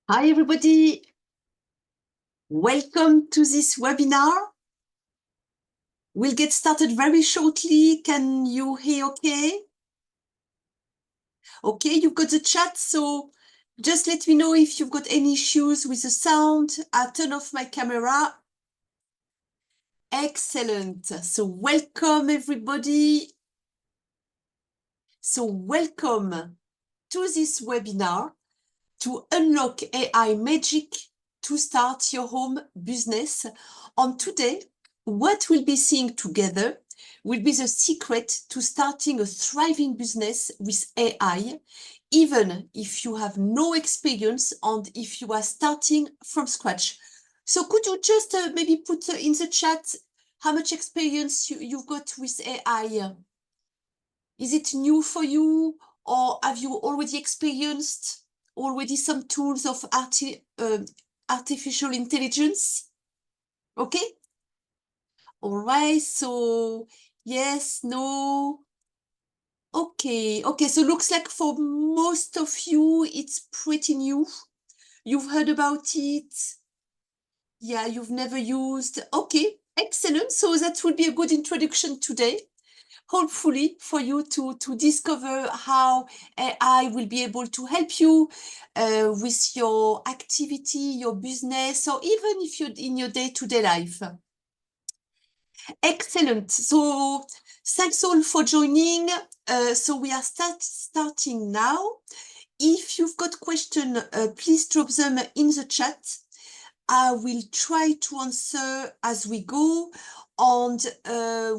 Hi, everybody. Welcome to this webinar. We'll get started very shortly. Can you hear okay? Okay, you've got the chat, so just let me know if you've got any issues with the sound. I'll turn off my camera. Excellent. So welcome, everybody. So welcome to this webinar to unlock AI magic to start your home business. On today, what we'll be seeing together will be the secret to starting a thriving business with AI, even if you have no experience and if you are starting from scratch. So could you just maybe put in the chat how much experience you've got with AI? Is it new for you, or have you already experienced some tools of artificial intelligence? Okay. All right. So yes, no. Okay. Okay. So looks like for most of you, it's pretty new. You've heard about it. Yeah, you've never used. Okay. Excellent. So that would be a good introduction today, hopefully for you to discover how AI will be able to help you with your activity, your business, or even if you're in your day-to-day life. Excellent. So thanks all for joining. So we are starting now. If you've got questions, please drop them in the chat. I will try to answer as we go. And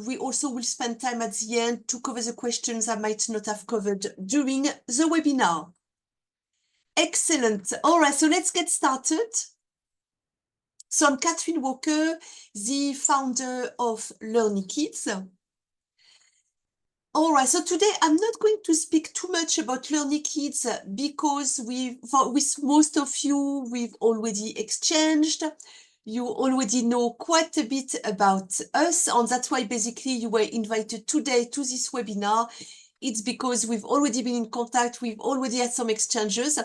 we also will spend time at the end to cover the questions I might not have covered during the webinar. Excellent. All right, so let's get started. So I'm Catherine Walker, the founder of LearnyKids. All right, so today I'm not going to speak too much about LearnyKids because with most of you, we've already exchanged. You already know quite a bit about us, and that's why basically you were invited today to this webinar. It's because we've already been in contact, we've already had some exchanges,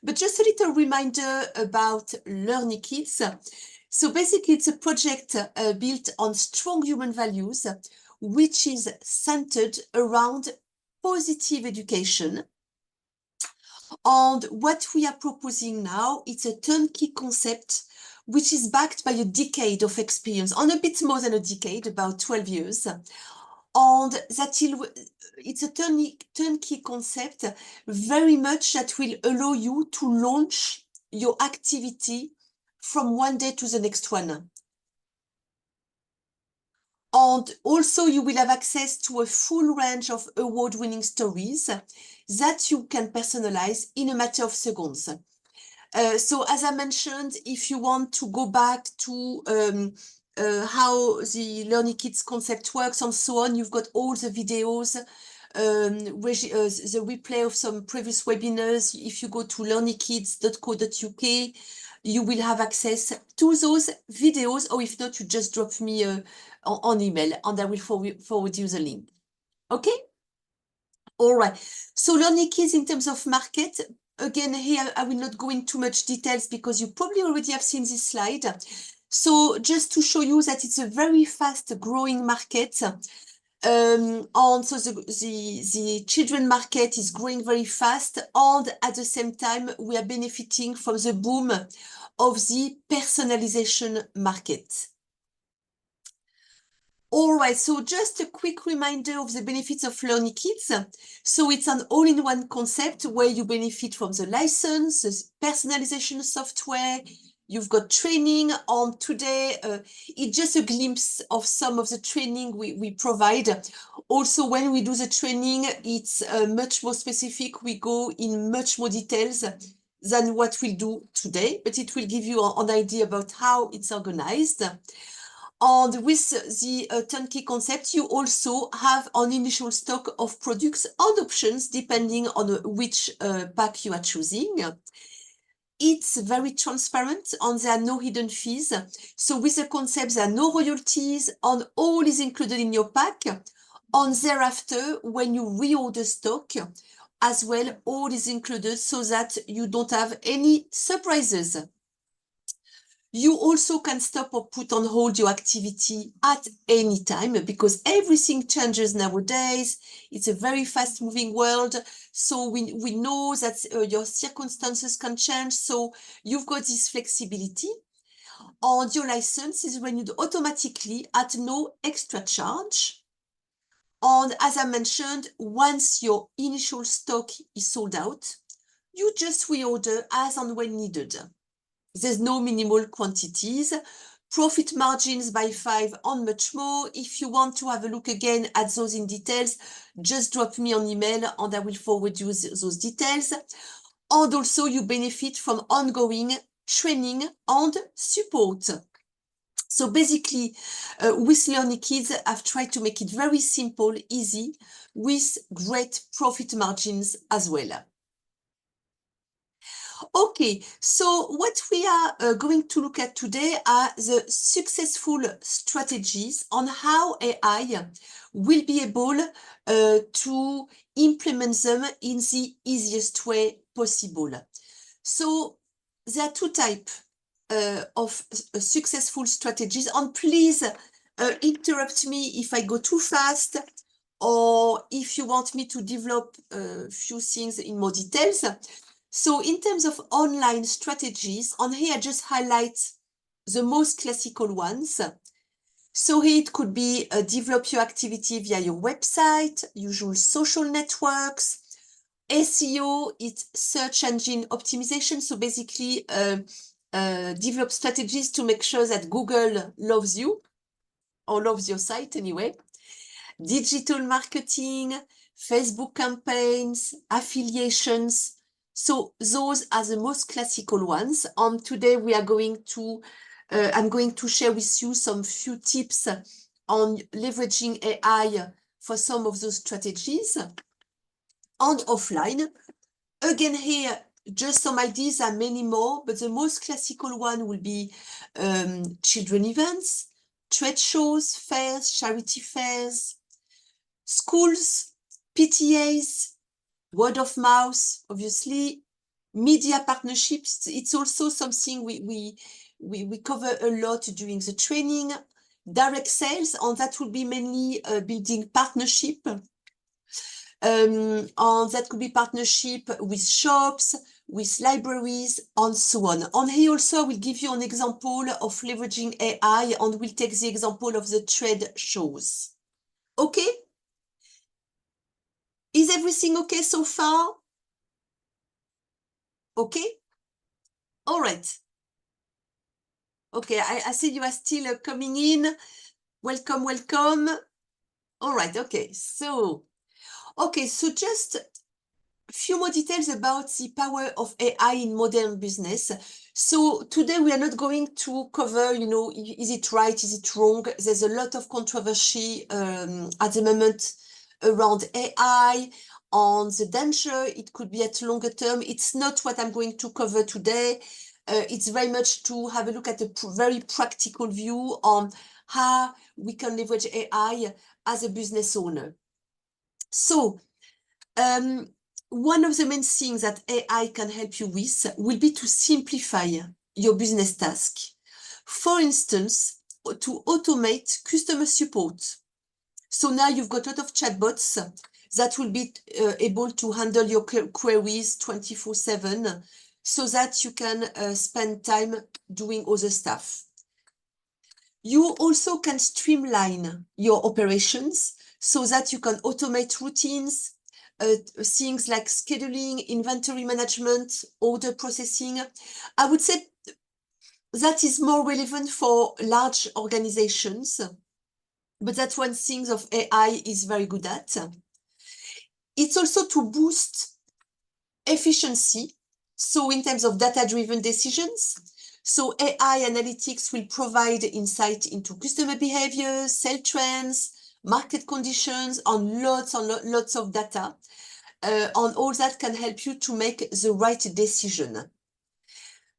but just a little reminder about LearnyKids. So basically it's a project built on strong human values, which is centered around positive education. And what we are proposing now, it's a turnkey concept, which is backed by a decade of experience, on a bit more than a decade, about 12 years. And it's a turnkey concept very much that will allow you to launch your activity from one day to the next one. And also you will have access to a full range of award-winning stories that you can personalize in a matter of seconds. So as I mentioned, if you want to go back to how the LearnyKids concept works and so on, you've got all the videos, the replay of some previous webinars. If you go to learnykids.co.uk, you will have access to those videos, or if not, you just drop me on email and I will forward you the link. Okay? All right. So LearnyKids in terms of market, again, here I will not go into much details because you probably already have seen this slide. So just to show you that it's a very fast growing market. And so the children market is growing very fast, and at the same time, we are benefiting from the boom of the personalization market. All right, so just a quick reminder of the benefits of LearnyKids. So it's an all-in-one concept where you benefit from the license, the personalization software, you've got training on today. It's just a glimpse of some of the training we provide. Also, when we do the training, it's much more specific. We go in much more details than what we'll do today, but it will give you an idea about how it's organized. And with the turnkey concept, you also have an initial stock of products and options depending on which pack you are choosing. It's very transparent and there are no hidden fees. So with the concept, there are no royalties and all is included in your pack. And thereafter, when you reorder stock, as well. All is included so that you don't have any surprises. You also can stop or put on hold your activity at any time because everything changes nowadays. It's a very fast moving world. So we know that your circumstances can change. So you've got this flexibility. And your license is renewed automatically at no extra charge. And as I mentioned, once your initial stock is sold out, you just reorder as and when needed. There's no minimal quantities, profit margins by 5 and much more. If you want to have a look again at those in details, just drop me an email and I will forward you those details. And also you benefit from ongoing training and support. So basically, with Learning Kids, I've tried to make it very simple, easy, with great profit margins as well. Okay, so what we are going to look at today are the successful strategies on how AI will be able to implement them in the easiest way possible. So there are two types of successful strategies, and please interrupt me if I go too fast or if you want me to develop a few things in more details. So in terms of online strategies, on here I just highlight the most classical ones. So here it could be develop your activity via your website, usual social networks. SEO, it's search engine optimization. So basically develop strategies to make sure that Google loves you or loves your site anyway. Digital marketing, Facebook campaigns, affiliations. So those are the most classical ones. And today we are going to, I'm going to share with you some few tips on leveraging AI for some of those strategies. And offline, again here, just some ideas, and many more, but the most classical one will be children events, trade shows, fairs, charity fairs, schools, PTAs, word of mouth, obviously, media partnerships. It's also something we cover a lot during the training, direct sales, and that will be mainly building partnership. And that could be partnership with shops, with libraries, and so on. And here also I will give you an example of leveraging AI, and we'll take the example of the trade shows. Okay? Is everything okay so far? Okay? All right. Okay, I see you are still coming in. Welcome, welcome. All right, okay. So just a few more details about the power of AI in modern business. So today we are not going to cover, is it right, is it wrong? There's a lot of controversy at the moment around AI, on the danger it could be at longer term. It's not what I'm going to cover today. It's very much to have a look at a very practical view on how we can leverage AI as a business owner. So one of the main things that AI can help you with will be to simplify your business task. For instance, to automate customer support. So now you've got a lot of chatbots that will be able to handle your queries 24/7 so that you can spend time doing other stuff. You also can streamline your operations so that you can automate routines, things like scheduling, inventory management, order processing. I would say that is more relevant for large organizations, but that's one thing of AI is very good at. It's also to boost efficiency. So in terms of data-driven decisions, so AI analytics will provide insight into customer behavior, sales trends, market conditions, and lots of data. And all that can help you to make the right decision.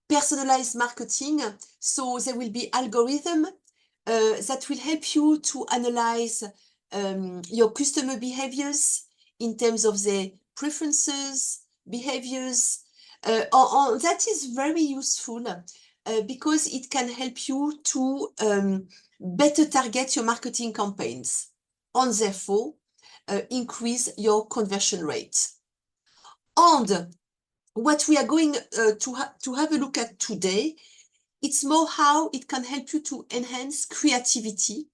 Personalized marketing, so there will be algorithm that will help you to analyze your customer behaviors in terms of the preferences, behaviors. That is very useful because it can help you to better target your marketing campaigns and therefore increase your conversion rate. And what we are going to have a look at today, it's more how it can help you to enhance creativity.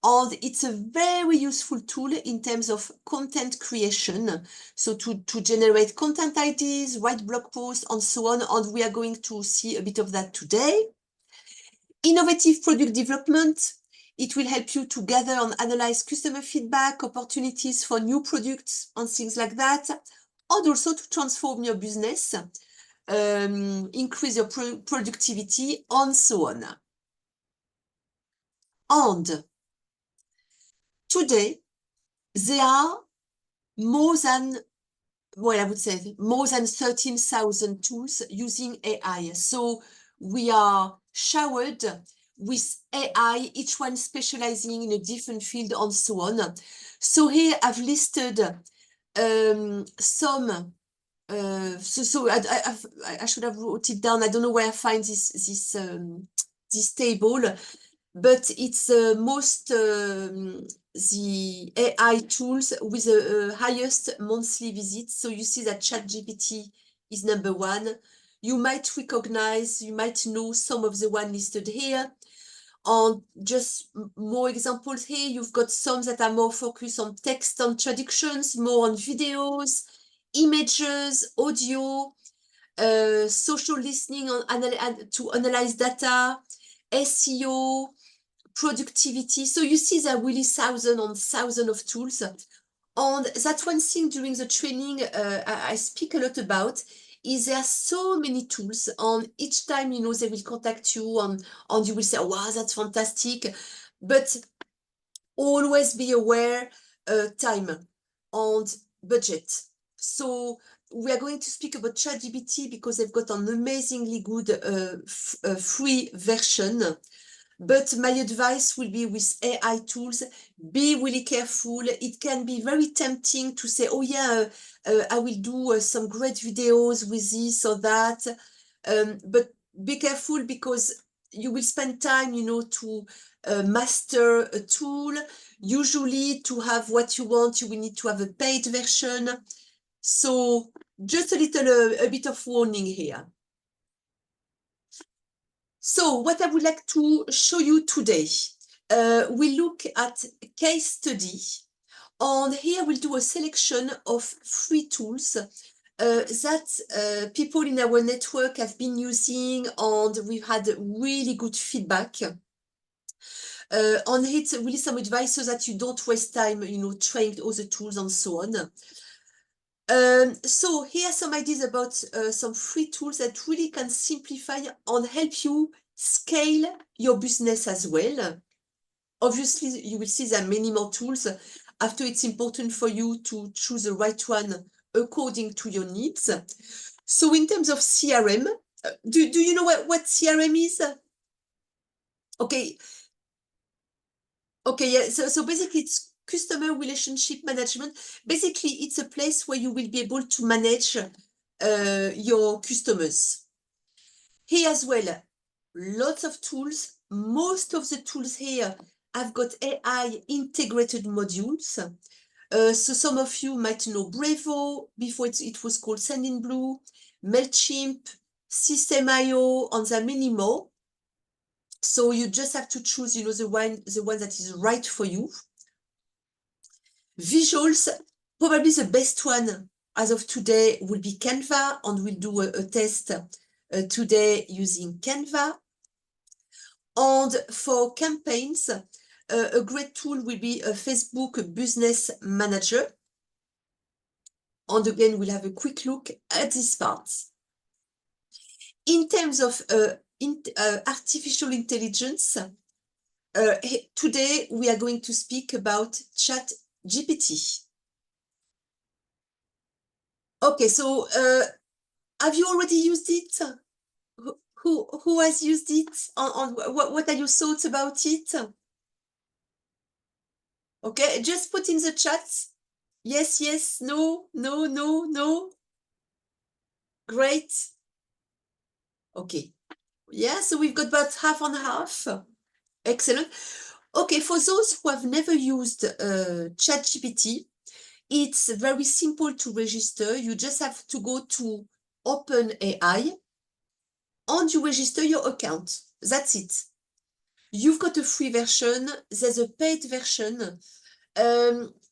And it's a very useful tool in terms of content creation. So to generate content ideas, write blog posts, and so on. And we are going to see a bit of that today. Innovative product development. It will help you to gather and analyze customer feedback, opportunities for new products, and things like that. And also to transform your business, increase your productivity, and so on. And today, there are more than, well, I would say more than 13,000 tools using AI. So we are showered with AI, each one specializing in a different field and so on. So here I've listed some. So I should have wrote it down. I don't know where I find this table, but it's most the AI tools with the highest monthly visits. So you see that ChatGPT is number one. You might recognize, you might know some of the one listed here. And just more examples here, you've got some that are more focused on text and traductions, more on videos, images, audio, social listening to analyze data, SEO, productivity. So you see there are really thousands and thousands of tools. And that's one thing during the training I speak a lot about, is there are so many tools, and each time, you know, they will contact you and you will say, wow, that's fantastic. But always be aware time and budget. So we are going to speak about ChatGPT because they've got an amazingly good free version. But my advice will be with AI tools, be really careful. It can be very tempting to say, oh yeah, I will do some great videos with this or that. But be careful because you will spend time, you know, to master a tool. Usually to have what you want, you will need to have a paid version. So just a bit of warning here. So what I would like to show you today, we look at case study, and here we'll do a selection of free tools that people in our network have been using, and we've had really good feedback. On it, really some advice so that you don't waste time, you know, trying all the tools and so on. So here are some ideas about some free tools that really can simplify and help you scale your business as well. Obviously, you will see there are many more tools. After, it's important for you to choose the right one according to your needs. So in terms of CRM, do you know what CRM is? Okay, yeah, so basically it's customer relationship management. Basically, it's a place where you will be able to manage your customers. Here as well, lots of tools. Most of the tools here have got AI integrated modules. So some of you might know Brevo, before it was called Sendinblue, MailChimp, System.io, and there are many more. So you just have to choose, you know, the one that is right for you. Visuals, probably the best one as of today will be Canva, and we'll do a test today using Canva. And for campaigns, a great tool will be a Facebook Business Manager. And again, we'll have a quick look at this part. In terms of artificial intelligence, today we are going to speak about ChatGPT. Okay, so have you already used it? Who has used it? What are your thoughts about it? Okay, just put in the chat Yes, yes, no, no, no, no. Great. Okay. Yeah, so we've got about half and half. Excellent. Okay, for those who have never used ChatGPT, it's very simple to register. You just have to go to OpenAI and you register your account. That's it. You've got a free version. There's a paid version.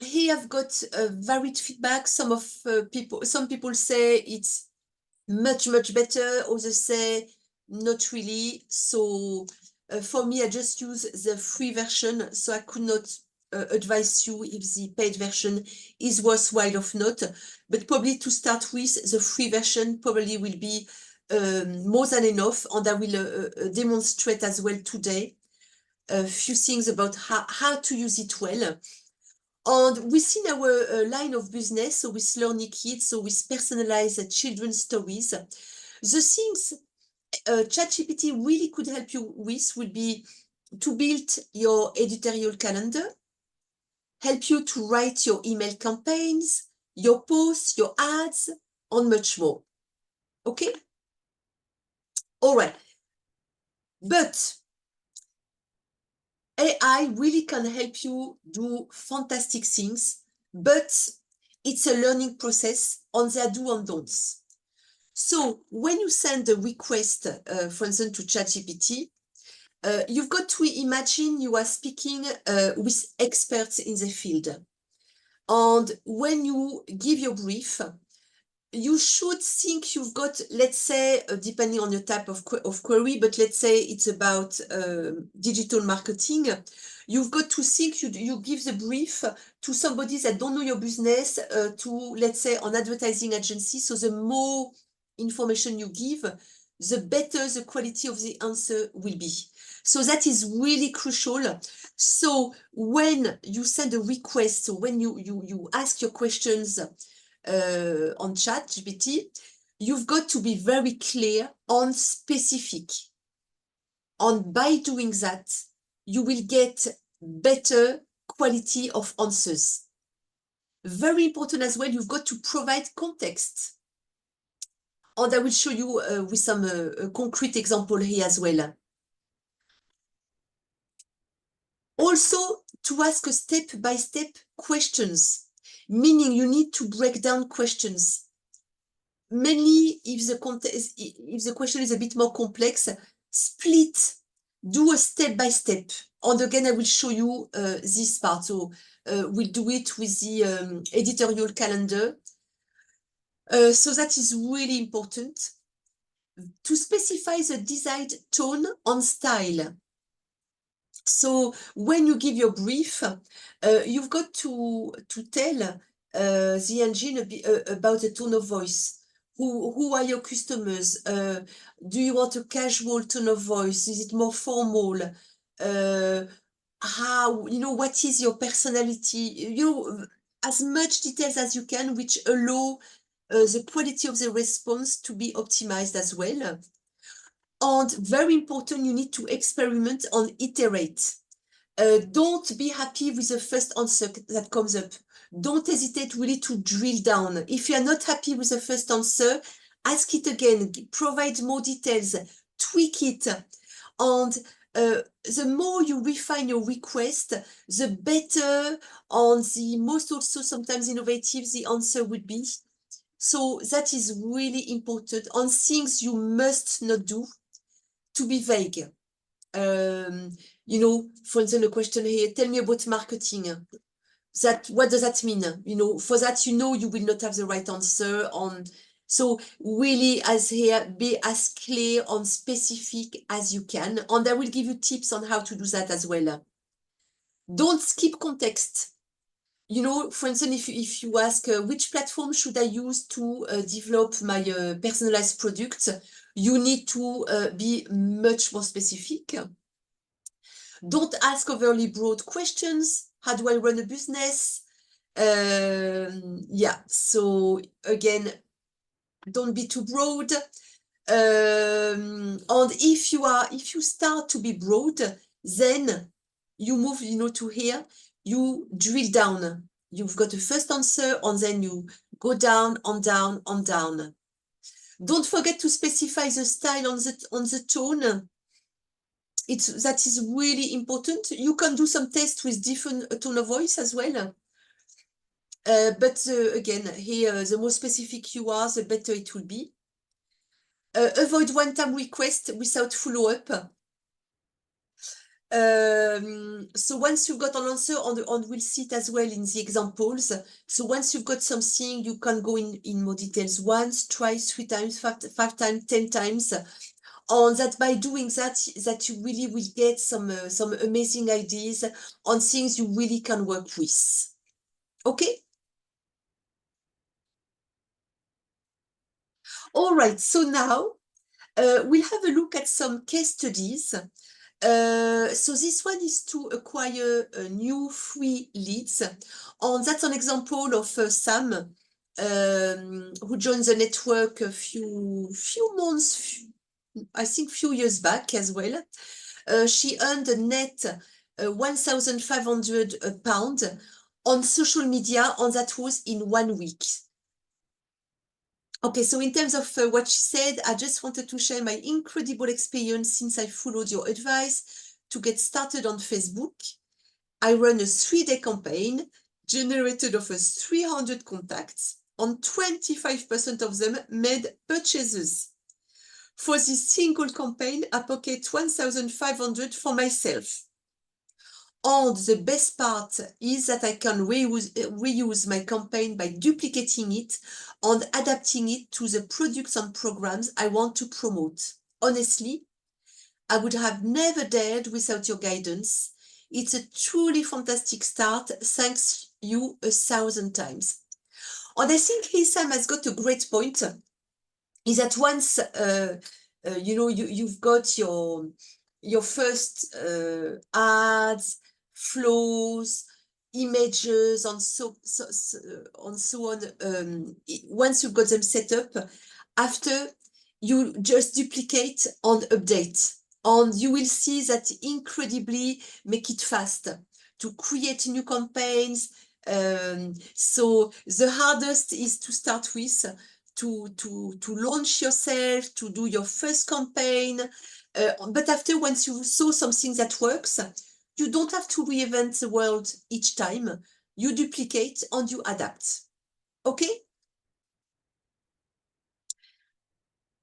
Here I've got varied feedback. Some people say it's much better. Others say not really. So for me, I just use the free version. So I could not advise you if the paid version is worthwhile or not. But probably to start with, the free version probably will be more than enough. And I will demonstrate as well today a few things about how to use it well. And within our line of business, so with Learning Kids, so with personalized children's stories, the things ChatGPT really could help you with would be to build your editorial calendar, help you to write your email campaigns, your posts, your ads, and much more. Okay? All right. But AI really can help you do fantastic things, but it's a learning process on their do and don'ts. So when you send a request, for instance, to ChatGPT, you've got to imagine you are speaking with experts in the field. And when you give your brief, you should think you've got, let's say, depending on your type of query, but let's say it's about digital marketing. You've got to think you give the brief to somebody that don't know your business, to, let's say, an advertising agency. So the more information you give, the better the quality of the answer will be. So that is really crucial. So when you send a request, so when you ask your questions on ChatGPT, you've got to be very clear and specific. And by doing that, you will get better quality of answers. Very important as well, you've got to provide context. And I will show you with some concrete example here as well. Also, to ask a step-by-step questions, meaning you need to break down questions. Mainly, if the question is a bit more complex, split, do a step-by-step. And again, I will show you this part. So we'll do it with the editorial calendar. So that is really important. To specify the desired tone and style. So when you give your brief, you've got to tell the engine about the tone of voice. Who are your customers? Do you want a casual tone of voice? Is it more formal? How, what is your personality? As much details as you can, which allow the quality of the response to be optimized as well. And very important, you need to experiment and iterate. Don't be happy with the first answer that comes up. Don't hesitate really to drill down. If you are not happy with the first answer, ask it again, provide more details, tweak it. And the more you refine your request, the better and the most also sometimes innovative the answer would be. So that is really important. On things you must not do, to be vague. For instance, a question here, tell me about marketing. What does that mean? For that, you will not have the right answer on. So really, as here, be as clear and specific as you can. And I will give you tips on how to do that as well. Don't skip context. For instance, if you ask which platform should I use to develop my personalized products, you need to be much more specific. Don't ask overly broad questions. How do I run a business? Yeah, so again, don't be too broad. And if you start to be broad, then you move, to here, you drill down. you've got a first answer, and then you go down and down and down. Don't forget to specify the style on the tone. That is really important. You can do some tests with different tone of voice as well. But again, here, the more specific you are, the better it will be. Avoid one-time request without follow-up. So once you've got an answer, and we'll see it as well in the examples. So once you've got something, you can go in more details once, twice, 3 times, 5 times, 10 times. And that by doing that you really will get some amazing ideas on things you really can work with. Okay? All right, so now we'll have a look at some case studies. So this one is to acquire new free leads. And that's an example of Sam, who joined the network a few months, I think few years back as well. She earned a net £1,500 on social media, and that was in 1 week. Okay, so in terms of what she said, I just wanted to share my incredible experience since I followed your advice to get started on Facebook. I ran a 3-day campaign, generated over 300 contacts, and 25% of them made purchases. For this single campaign, I pocket £1,500 for myself. And the best part is that I can reuse my campaign by duplicating it and adapting it to the products and programs I want to promote. Honestly, I would have never dared without your guidance. It's a truly fantastic start. Thanks you 1,000 times. And I think Sam has got a great point. Is that once you've got your first ads, flows, images, and so on. Once you've got them set up, after you just duplicate and update, and you will see that incredibly make it fast to create new campaigns. So the hardest is to start with, to launch yourself, to do your first campaign. But after, once you saw something that works, you don't have to reinvent the world each time. You duplicate and you adapt. Okay?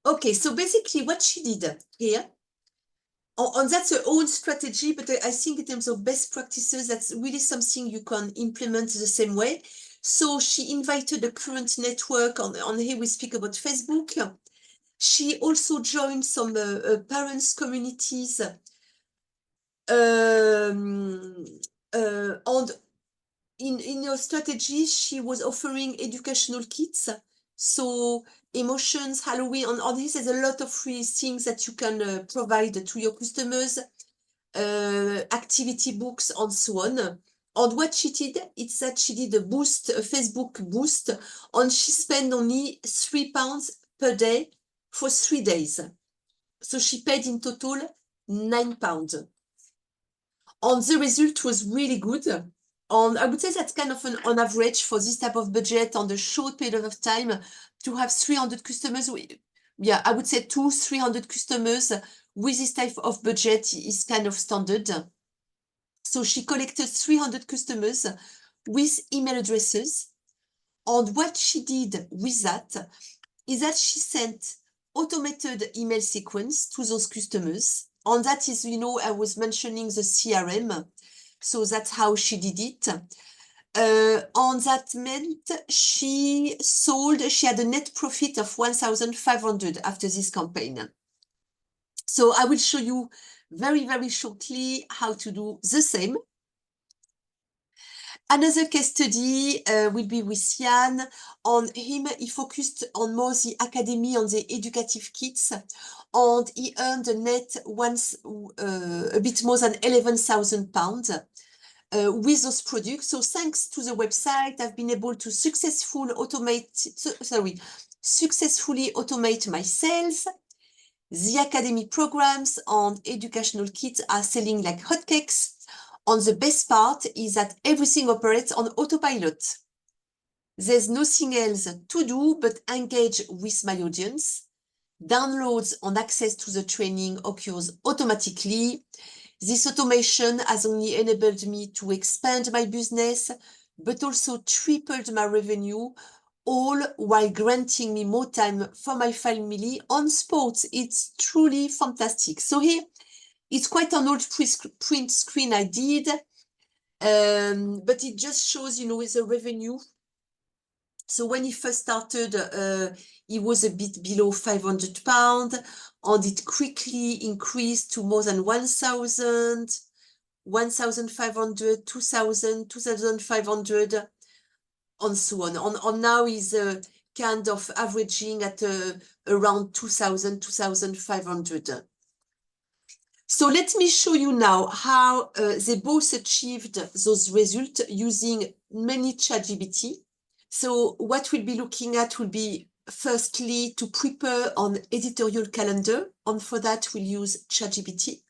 Okay, so basically what she did here, and that's her own strategy, but I think in terms of best practices, that's really something you can implement the same way. So she invited a current network, on here we speak about Facebook. She also joined some parents' communities. And in her strategy, she was offering educational kits. So emotions, Halloween, on this there's a lot of free things that you can provide to your customers, activity books, and so on. And what she did, it's that she did a boost, a Facebook boost, and she spent only £3 per day for 3 days. So she paid in total £9. And the result was really good. And I would say that's kind of on average for this type of budget on the short period of time to have 300 customers. Yeah, I would say 200-300 customers with this type of budget is kind of standard. So she collected 300 customers with email addresses. And what she did with that is that she sent automated email sequence to those customers. And that is, I was mentioning the CRM. So that's how she did it. And that meant she had a net profit of 1,500 after this campaign. So I will show you very, very shortly how to do the same. Another case study will be with Jan. On him, he focused on more the academy and the educative kits, and he earned a net a bit more than £11,000 with those products. So thanks to the website, I've been able to successfully automate my sales. The academy programs and educational kits are selling like hotcakes. And the best part is that everything operates on autopilot. There's nothing else to do but engage with my audience. Downloads and access to the training occurs automatically. This automation has only enabled me to expand my business, but also tripled my revenue, all while granting me more time for my family on sports. It's truly fantastic. So here, it's quite an old print screen I did, but it just shows, you know, the revenue. So when he first started, he was a bit below £500, and it quickly increased to more than 1,000, 1,500, 2,000, 2,500, and so on. And now he's kind of averaging at around 2,000, 2,500. So let me show you now how they both achieved those results using mainly ChatGPT. So what we'll be looking at will be firstly to prepare an editorial calendar, and for that we'll use ChatGPT.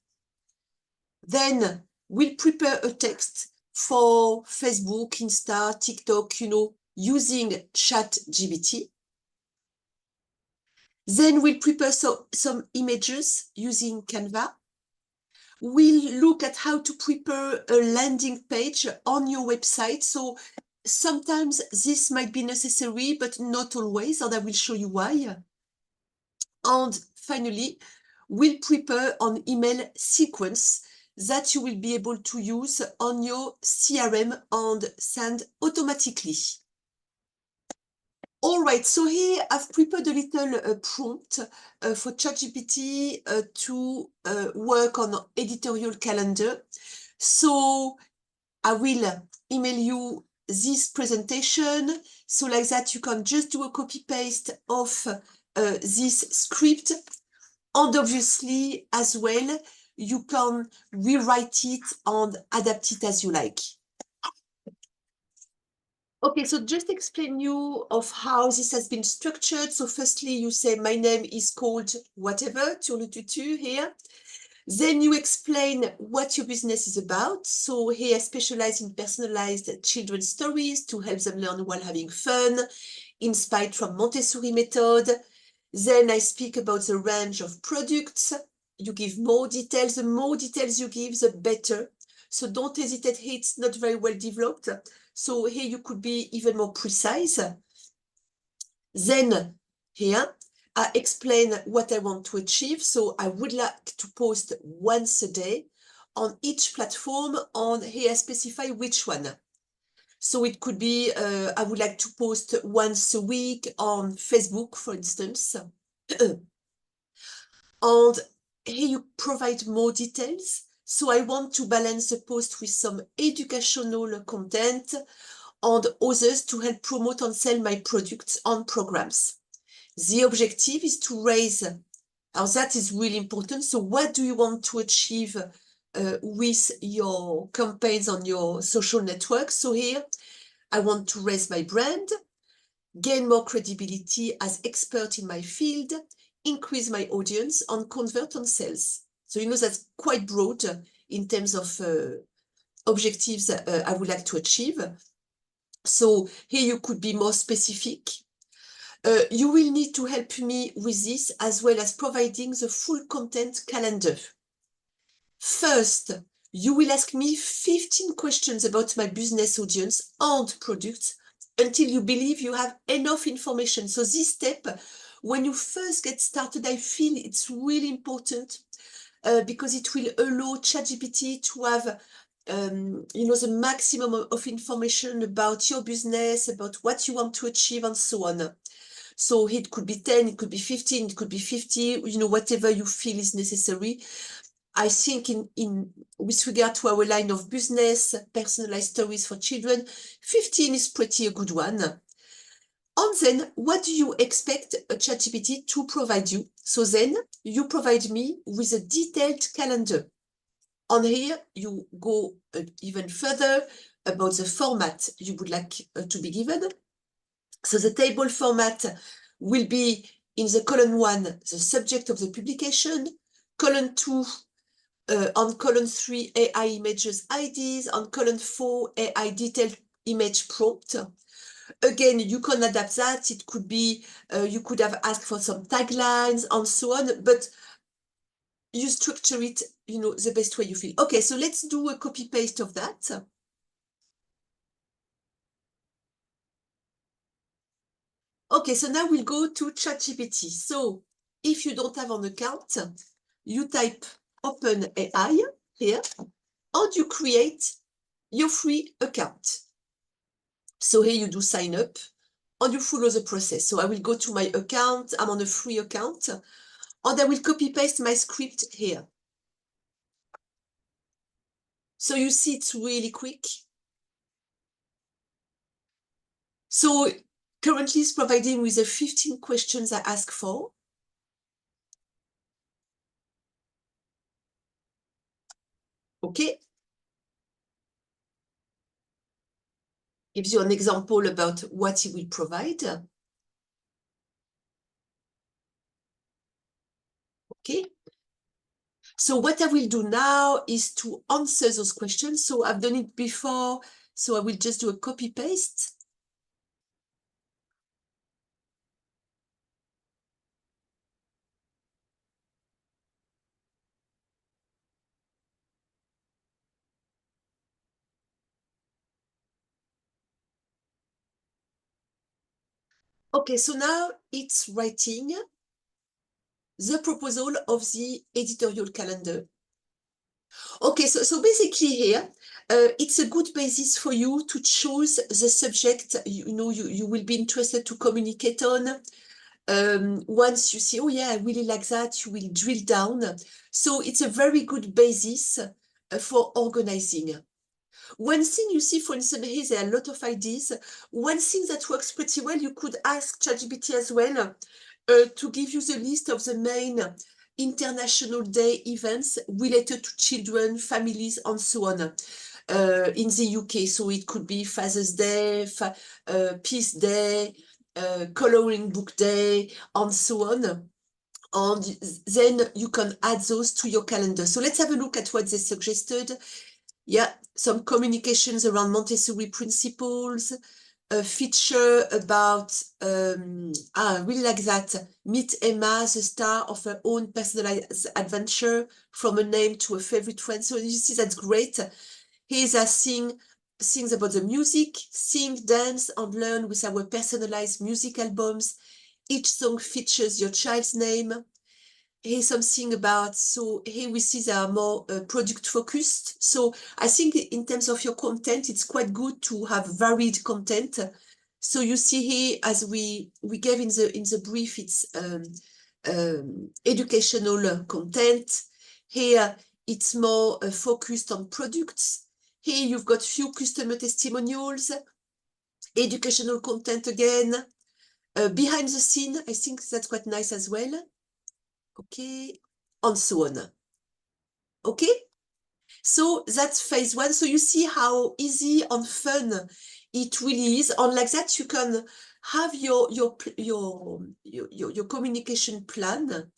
Then we'll prepare a text for Facebook, Insta, TikTok, you know, using ChatGPT. Then we'll prepare some images using Canva. We'll look at how to prepare a landing page on your website. So sometimes this might be necessary, but not always, and I will show you why. And finally, we'll prepare an email sequence that you will be able to use on your CRM and send automatically. All right, so here I've prepared a little prompt for ChatGPT to work on editorial calendar. So I will email you this presentation. So like that, you can just do a copy paste of this script. And obviously, as well, you can rewrite it and adapt it as you like. Okay, so just explain you of how this has been structured. So firstly, you say, my name is called whatever, Turlututu here. Then you explain what your business is about. So here I specialize in personalized children's stories to help them learn while having fun, inspired from Montessori method. Then I speak about the range of products. You give more details. The more details you give, the better. So don't hesitate here, it's not very well developed. So here you could be even more precise. Then here, I explain what I want to achieve. So I would like to post once a day on each platform, and here I specify which one. So it could be, I would like to post once a week on Facebook, for instance. And here you provide more details. So I want to balance the post with some educational content and others to help promote and sell my products and programs. The objective is to raise, that is really important. So what do you want to achieve with your campaigns on your social networks? So here, I want to raise my brand, gain more credibility as expert in my field, increase my audience, and convert on sales. So you know that's quite broad in terms of objectives I would like to achieve. So here you could be more specific. You will need to help me with this, as well as providing the full content calendar. First, you will ask me 15 questions about my business audience and products until you believe you have enough information. So this step, when you first get started, I feel it's really important because it will allow ChatGPT to have you know, the maximum of information about your business, about what you want to achieve, and so on. So it could be 10, it could be 15, it could be 50, you know, whatever you feel is necessary. I think with regard to our line of business, personalized stories for children, 15 is pretty a good one. And then what do you expect a ChatGPT to provide you? So then you provide me with a detailed calendar. On here, you go even further about the format you would like to be given. So the table format will be in the column 1, the subject of the publication, column 2, On column 3, AI images IDs. On column 4, AI detailed image prompt. Again, you can adapt that. It could be, you could have asked for some taglines and so on, but you structure it, you know, the best way you feel. Okay, so let's do a copy paste of that. Okay, so now we'll go to ChatGPT. So if you don't have an account, you type OpenAI here, and you create your free account. So here you do sign up, and you follow the process. So I will go to my account. I'm on a free account, and I will copy paste my script here. So you see it's really quick. So currently it's providing with the 15 questions I ask for. Okay. Gives you an example about what it will provide. Okay. So what I will do now is to answer those questions. So I've done it before, so I will just do a copy paste. Okay, so now it's writing the proposal of the editorial calendar. Okay, so basically here, it's a good basis for you to choose the subject you will be interested to communicate on. Once you see, oh yeah, I really like that, you will drill down. So it's a very good basis for organizing. One thing you see, for instance, here there are a lot of ideas. One thing that works pretty well, you could ask ChatGPT as well to give you the list of the main International Day events related to children, families, and so on in the UK. So it could be Father's Day, Peace Day, Coloring Book Day, and so on. And then you can add those to your calendar. So let's have a look at what they suggested. Yeah, some communications around Montessori principles, a feature about, I really like that. Meet Emma, the star of her own personalized adventure, from a name to a favorite friend. So you see, that's great. Here's a things about the music, sing, dance, and learn with our personalized music albums. Each song features your child's name. Here's something about, so here we see they are more product focused. So I think in terms of your content, it's quite good to have varied content. So you see here, as we gave in the brief, it's educational content. Here it's more focused on products. Here you've got few customer testimonials, educational content again, behind the scene. I think that's quite nice as well. Okay, and so on. Okay, so that's phase one. So you see how easy and fun it really is. And like that, you can have your communication plan.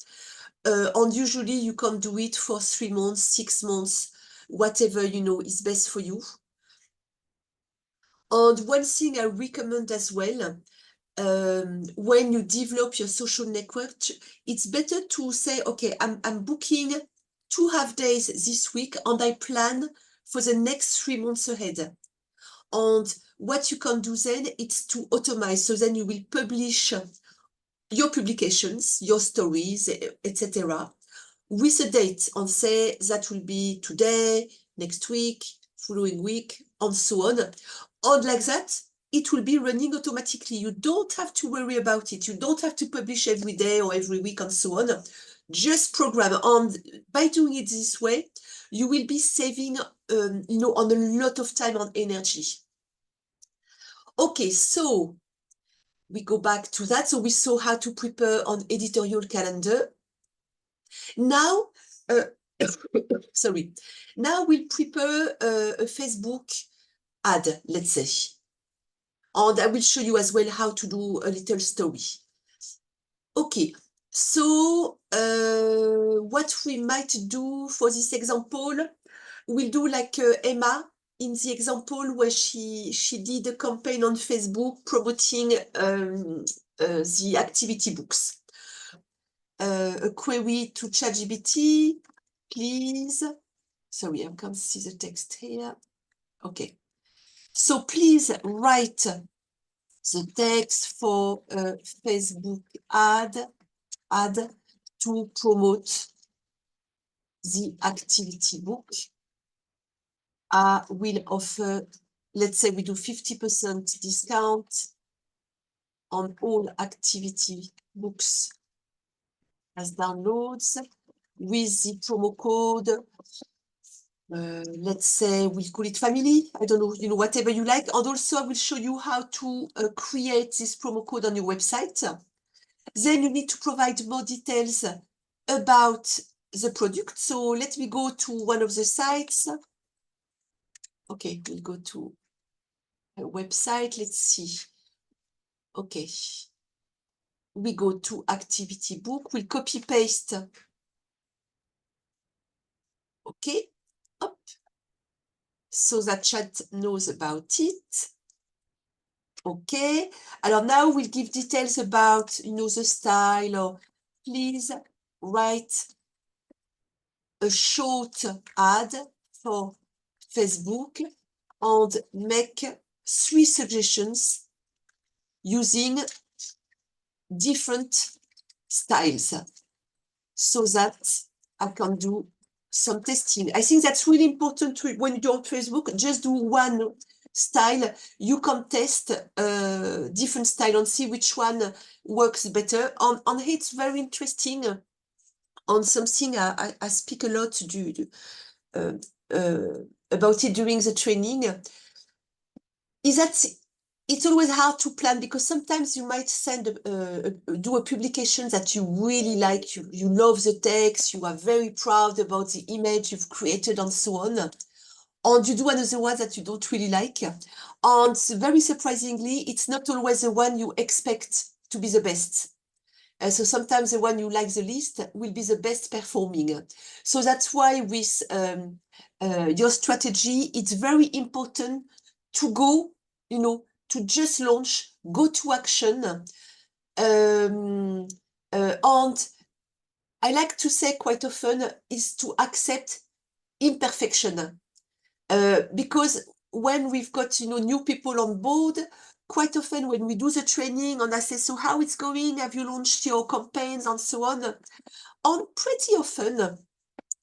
And usually you can do it for 3 months, 6 months, whatever is best for you. And one thing I recommend as well, when you develop your social network, it's better to say, okay, I'm booking 2 half days this week and I plan for the next 3 months ahead. And what you can do then, it's to automate. So then you will publish your publications, your stories, etc. with a date, and say that will be today, next week, following week, and so on. And like that, it will be running automatically. You don't have to worry about it. You don't have to publish every day or every week and so on. Just program. And by doing it this way, you will be saving, on a lot of time and energy. Okay, so we go back to that. So we saw how to prepare an editorial calendar. Now, sorry. Now we'll prepare a Facebook ad, let's say. And I will show you as well how to do a little story. Okay, so what we might do for this example, we'll do like Emma in the example where she did a campaign on Facebook promoting the activity books. A query to ChatGPT, please. Sorry, I can't see the text here. Okay. So please write the text for a Facebook ad to promote the activity book. I will offer, let's say we do 50% discount on all activity books as downloads with the promo code. Let's say we'll call it family. I don't know, you know, whatever you like. And also I will show you how to create this promo code on your website. Then you need to provide more details about the product. So let me go to one of the sites. Okay, we'll go to a website. Let's see. Okay. We go to activity book. We'll copy paste. Okay. Up. So that chat knows about it. Okay. Alors now we'll give details about, you know, the style, or please write a short ad for Facebook and make 3 suggestions using different styles so that I can do some testing. I think that's really important to, when you do on Facebook, just do one style. You can test different style and see which one works better. And it's very interesting on something I speak a lot about it during the training, is that it's always hard to plan, because sometimes you might do a publication that you really like, you love the text, you are very proud about the image you've created and so on, and you do another one that you don't really like, and very surprisingly, it's not always the one you expect to be the best. So sometimes the one you like the least will be the best performing. So that's why with your strategy, it's very important to go, you know, to just launch, go to action. And I like to say quite often is to accept imperfection. Because when we've got, you know, new people on board, quite often when we do the training and I say, so how it's going? Have you launched your campaigns and so on? And pretty often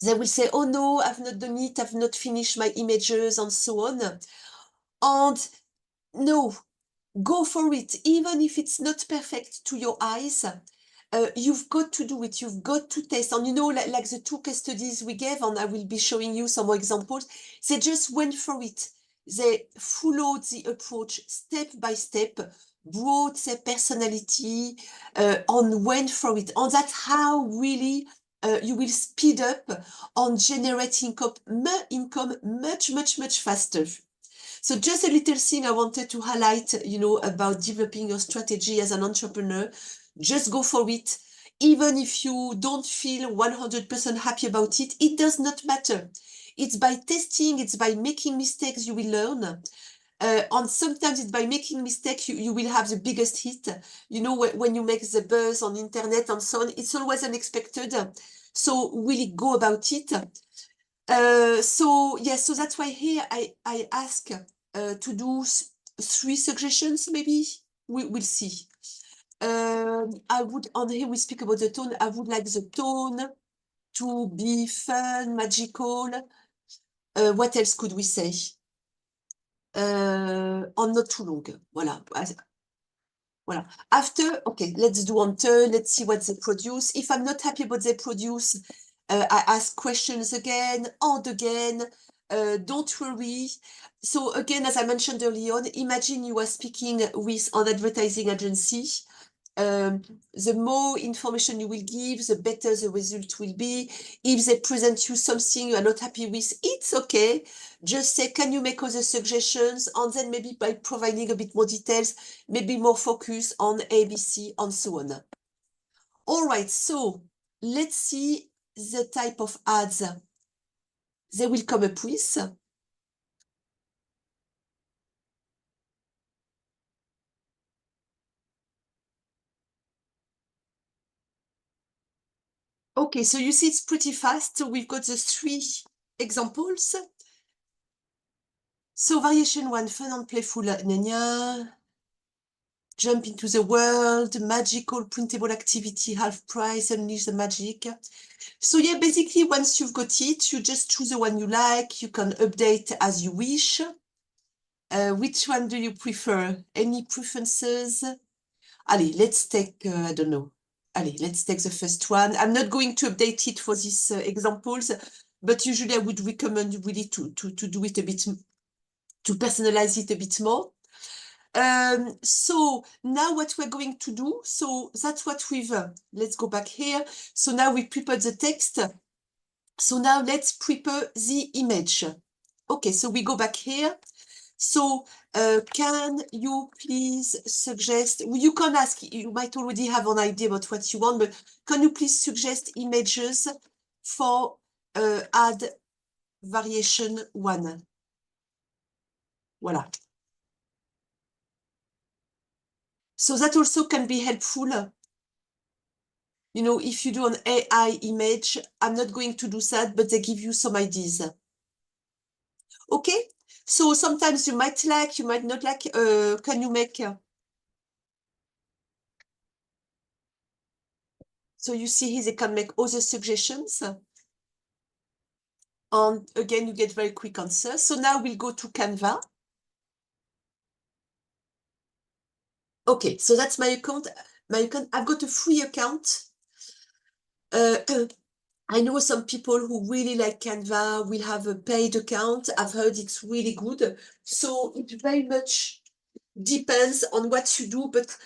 they will say, oh no, I've not done it, I've not finished my images and so on. And no, go for it. Even if it's not perfect to your eyes, you've got to do it. You've got to test. And you know, like the 2 case studies we gave, and I will be showing you some more examples, they just went for it. They followed the approach step by step, brought their personality, and went for it. And that's how really you will speed up on generating income much, much, much faster. So just a little thing I wanted to highlight, you know, about developing your strategy as an entrepreneur. Just go for it. Even if you don't feel 100% happy about it, it does not matter. It's by testing, it's by making mistakes you will learn. And sometimes it's by making mistakes you will have the biggest hit. You know, when you make the buzz on internet and so on, it's always unexpected. So really go about it. So yes, so that's why here I ask to do 3 suggestions, maybe. We'll see. I would, on here we speak about the tone. I would like the tone to be fun, magical. What else could we say? And not too long. Voilà. Voilà. After, okay, let's do on turn. Let's see what they produce. If I'm not happy about they produce, I ask questions again and again. Don't worry. So again, as I mentioned earlier on, imagine you are speaking with an advertising agency. The more information you will give, the better the result will be. If they present you something you are not happy with, it's okay. Just say, can you make other suggestions? And then maybe by providing a bit more details, maybe more focus on ABC and so on. All right, so let's see the type of ads they will come up with. Okay, so you see it's pretty fast. So we've got the 3 examples. So variation 1, fun and playful, jump into the world, magical printable activity, half price, unleash the magic. So yeah, basically once you've got it, you just choose the one you like. You can update as you wish. Which one do you prefer? Any preferences? Allez, let's take, I don't know. Allez, let's take the first one. I'm not going to update it for these examples, but usually I would recommend really to do it a bit, to personalize it a bit more. So now what we're going to do, so that's what we've, let's go back here. So now we prepared the text. So now let's prepare the image. Okay, so we go back here. So can you please suggest, you can ask, you might already have an idea about what you want, but can you please suggest images for ad variation 1? Voilà. So that also can be helpful. You know, if you do an AI image, I'm not going to do that, but they give you some ideas. Okay, so sometimes you might like, you might not like, can you make, so you see here they can make other suggestions. And again, you get very quick answers. So now we'll go to Canva. Okay, so that's my account. I've got a free account. I know some people who really like Canva will have a paid account. I've heard it's really good. So it very much depends on what you do. But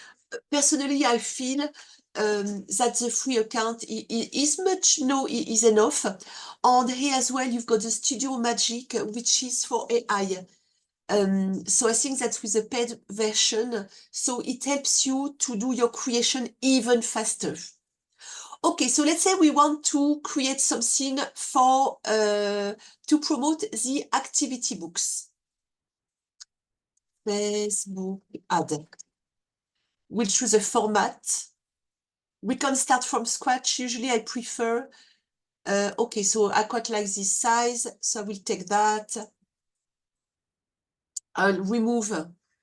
personally, I feel that the free account is much, no, is enough. And here as well, you've got the Studio Magic, which is for AI. So I think that with the paid version, so it helps you to do your creation even faster. Okay, so let's say we want to create something for to promote the activity books. Facebook ad. We'll choose a format. We can start from scratch. Usually I prefer, okay, so I quite like this size, so I will take that. I'll remove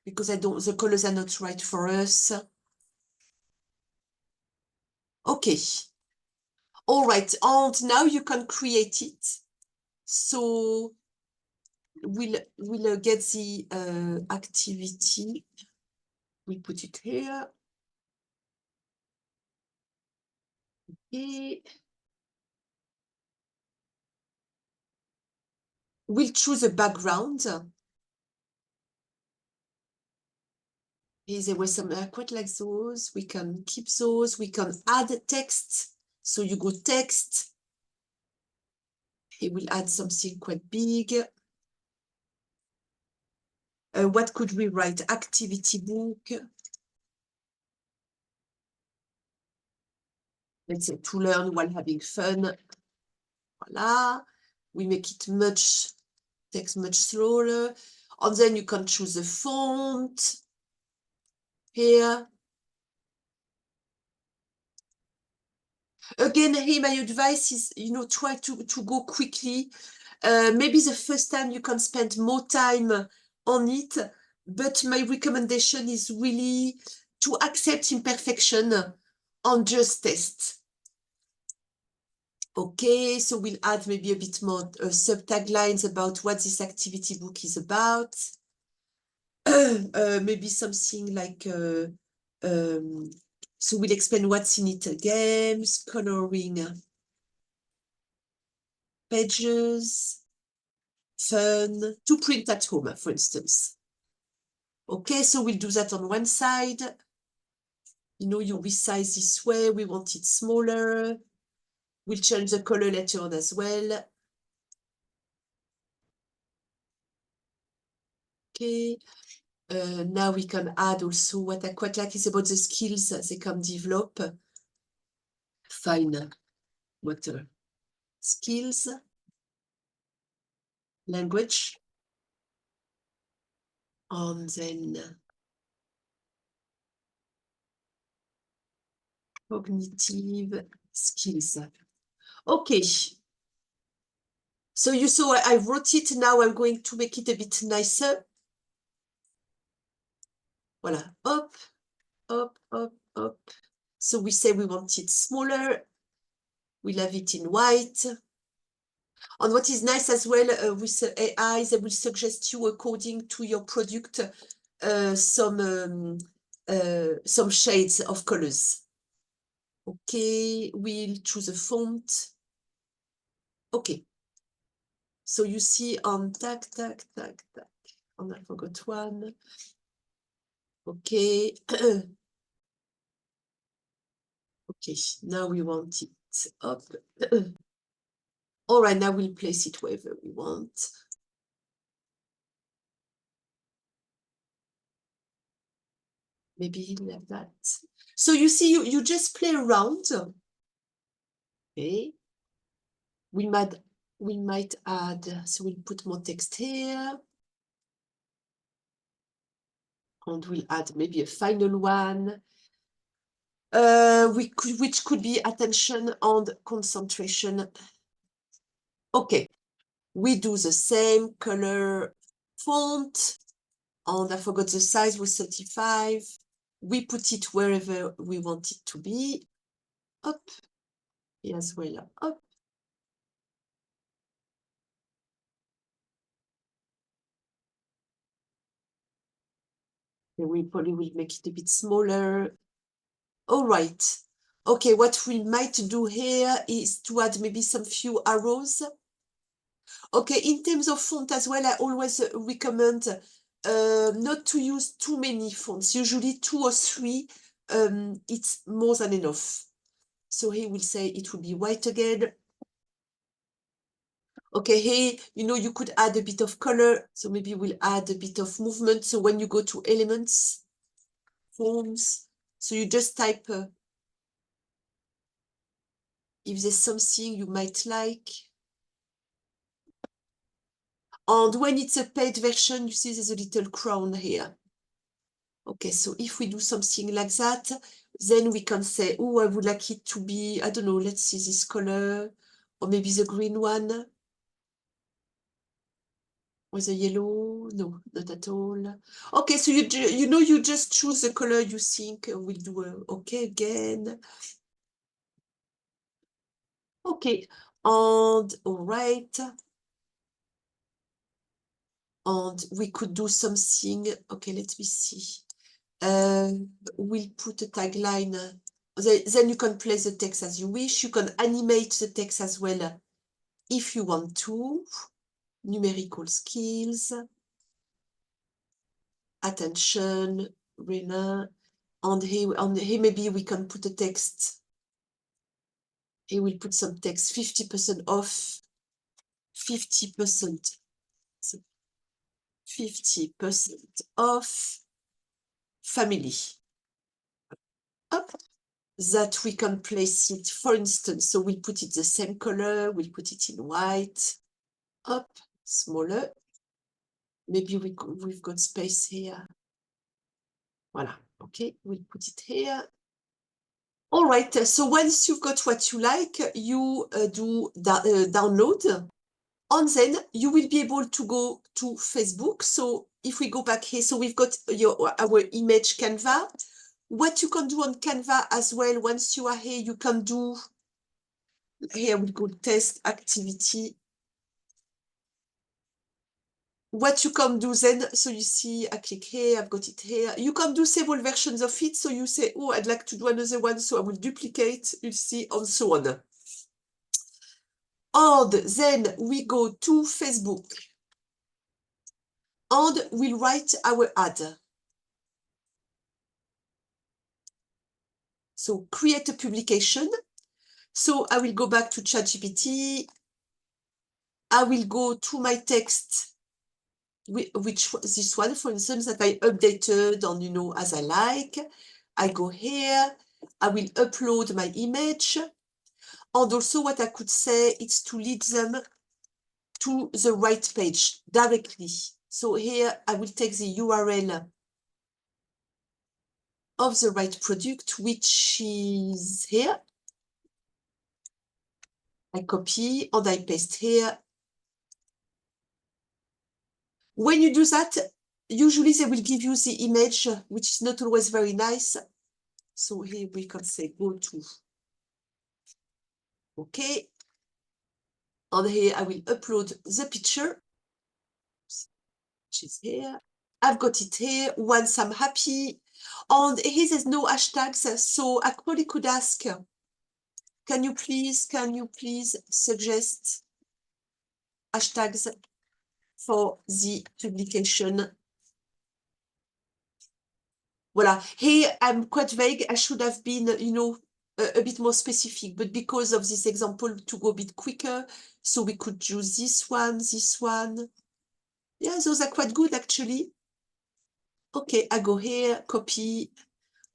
because the colors are not right for us. Okay. All right, and now you can create it. So we'll get the activity. We put it here. Okay. We'll choose a background. There were some, I quite like those. We can keep those. We can add text. So you go text. He will add something quite big. What could we write? Activity book. Let's say to learn while having fun. Voila. We make it much, text much slower. And then you can choose a font here. Again, here my advice is, you know, try to go quickly. Maybe the first time you can spend more time on it, but my recommendation is really to accept imperfection and just test. Okay, so we'll add maybe a bit more sub-taglines about what this activity book is about. Maybe something like, so we'll explain what's in it, games, coloring, pages, fun, to print at home, for instance. Okay, so we'll do that on one side. You know, you resize this way, we want it smaller. We'll change the color later on as well. Okay, now we can add also what I quite like is about the skills they can develop. Fine. what skills, language, and then cognitive skills. Okay. So you saw I wrote it. Now I'm going to make it a bit nicer. Voilà. Up, up, up, up. So we say we want it smaller. We'll have it in white. And what is nice as well with AI, they will suggest you according to your product some shades of colors. Okay, we'll choose a font. Okay. So you see on tac, tac, tac, tac. And I forgot one. Okay. Okay, now we want it up. All right, now we'll place it wherever we want. Maybe like that. So you see, you just play around. Okay. We might add, so we'll put more text here. And we'll add maybe a final one. Which could be attention and concentration. Okay, we do the same color font, and I forgot the size was 35. We put it wherever we want it to be. Up, here as well, up. And we probably will make it a bit smaller. All right. Okay, what we might do here is to add maybe some few arrows. Okay, in terms of font as well, I always recommend not to use too many fonts. Usually 2 or 3, it's more than enough. So here we'll say it will be white again. Okay, here, you could add a bit of color. So maybe we'll add a bit of movement. So when you go to elements, forms, so you just type if there's something you might like. And when it's a paid version, you see there's a little crown here. Okay, so if we do something like that, then we can say, oh, I would like it to be, I don't know, let's see this color, or maybe the green one, or the yellow. No, not at all. Okay, so you just choose the color you think will do okay again. Okay, and all right. And we could do something. Okay, let me see. We'll put a tagline. Then you can place the text as you wish. You can animate the text as well if you want to. Numerical skills, attention, Rena. And here maybe we can put a text. Here we'll put some text, 50% off, 50%. 50% off family. Up. That we can place it, for instance, so we put it the same color, we put it in white, up, smaller. Maybe we've got space here. Voilà, okay, we'll put it here. All right, so once you've got what you like, you do download, and then you will be able to go to Facebook. So if we go back here, so we've got our image Canva. What you can do on Canva as well, once you are here, you can do, here we go test activity. What you can do then, so you see, I click here, I've got it here. You can do several versions of it. So you say, oh, I'd like to do another one, so I will duplicate, you see, and so on. And then we go to Facebook. And we'll write our ad. So create a publication. So I will go back to ChatGPT. I will go to my text, which this one, for instance, that I updated on, as I like. I go here. I will upload my image. And also what I could say is to lead them to the right page directly. So here I will take the URL of the right product, which is here. I copy and I paste here. When you do that, usually they will give you the image, which is not always very nice. So here we can say go to. Okay. And here I will upload the picture, which is here. I've got it here. Once I'm happy. And here there's no hashtags. So I probably could ask, can you please suggest hashtags for the publication? Voilà. Here I'm quite vague. I should have been, you know, a bit more specific, but because of this example, to go a bit quicker, so we could use this one. Yeah, those are quite good actually. Okay, I go here, copy,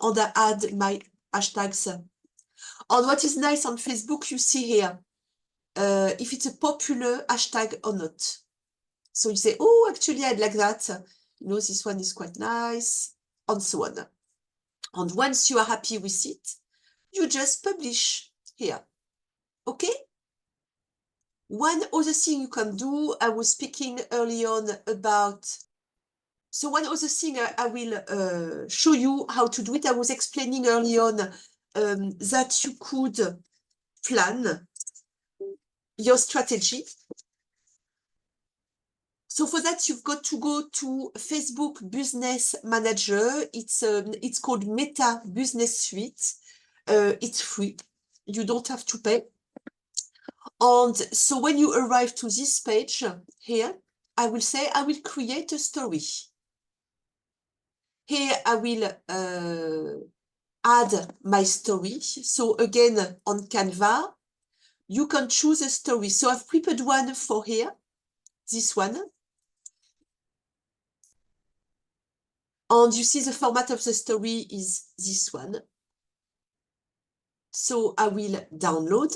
and I add my hashtags. And what is nice on Facebook, you see here, if it's a popular hashtag or not. So you say, oh, actually, I'd like that. You know, this one is quite nice, and so on. And once you are happy with it, you just publish here. Okay? One other thing you can do, I was speaking early on about. So one other thing I will show you how to do it. I was explaining early on that you could plan your strategy. So for that, you've got to go to Facebook Business Manager. It's called Meta Business Suite. It's free. You don't have to pay. And so when you arrive to this page here, I will say, I will create a story. Here I will add my story. So again, on Canva, you can choose a story. So I've prepared one for here, this one. And you see the format of the story is this one. So I will download.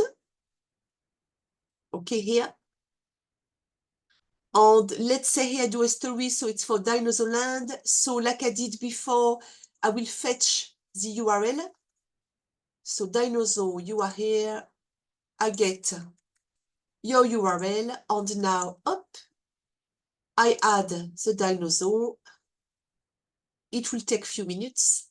Okay, here. And let's say here I do a story, so it's for Dinosaur Land. So like I did before, I will fetch the URL. So Dinosaur, you are here. I get your URL, and now up, I add the dinosaur. It will take a few minutes.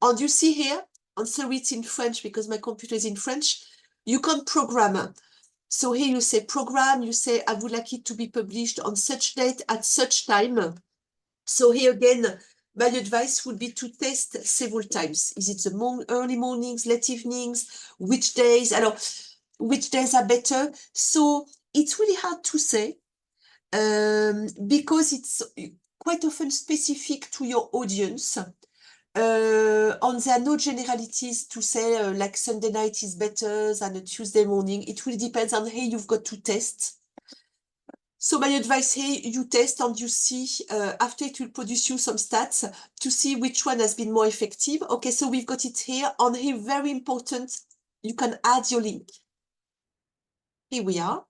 And you see here, and sorry it's in French because my computer is in French, you can program. So here you say program, you say I would like it to be published on such date at such time. So here again, my advice would be to test several times. Is it the early mornings, late evenings, which days? Alors, which days are better? So it's really hard to say because it's quite often specific to your audience. And there are no generalities to say like Sunday night is better than a Tuesday morning. It really depends on hey, you've got to test. So my advice here, you test and you see, after it will produce you some stats to see which one has been more effective. Okay, so we've got it here. On here, very important, you can add your link. Here we are.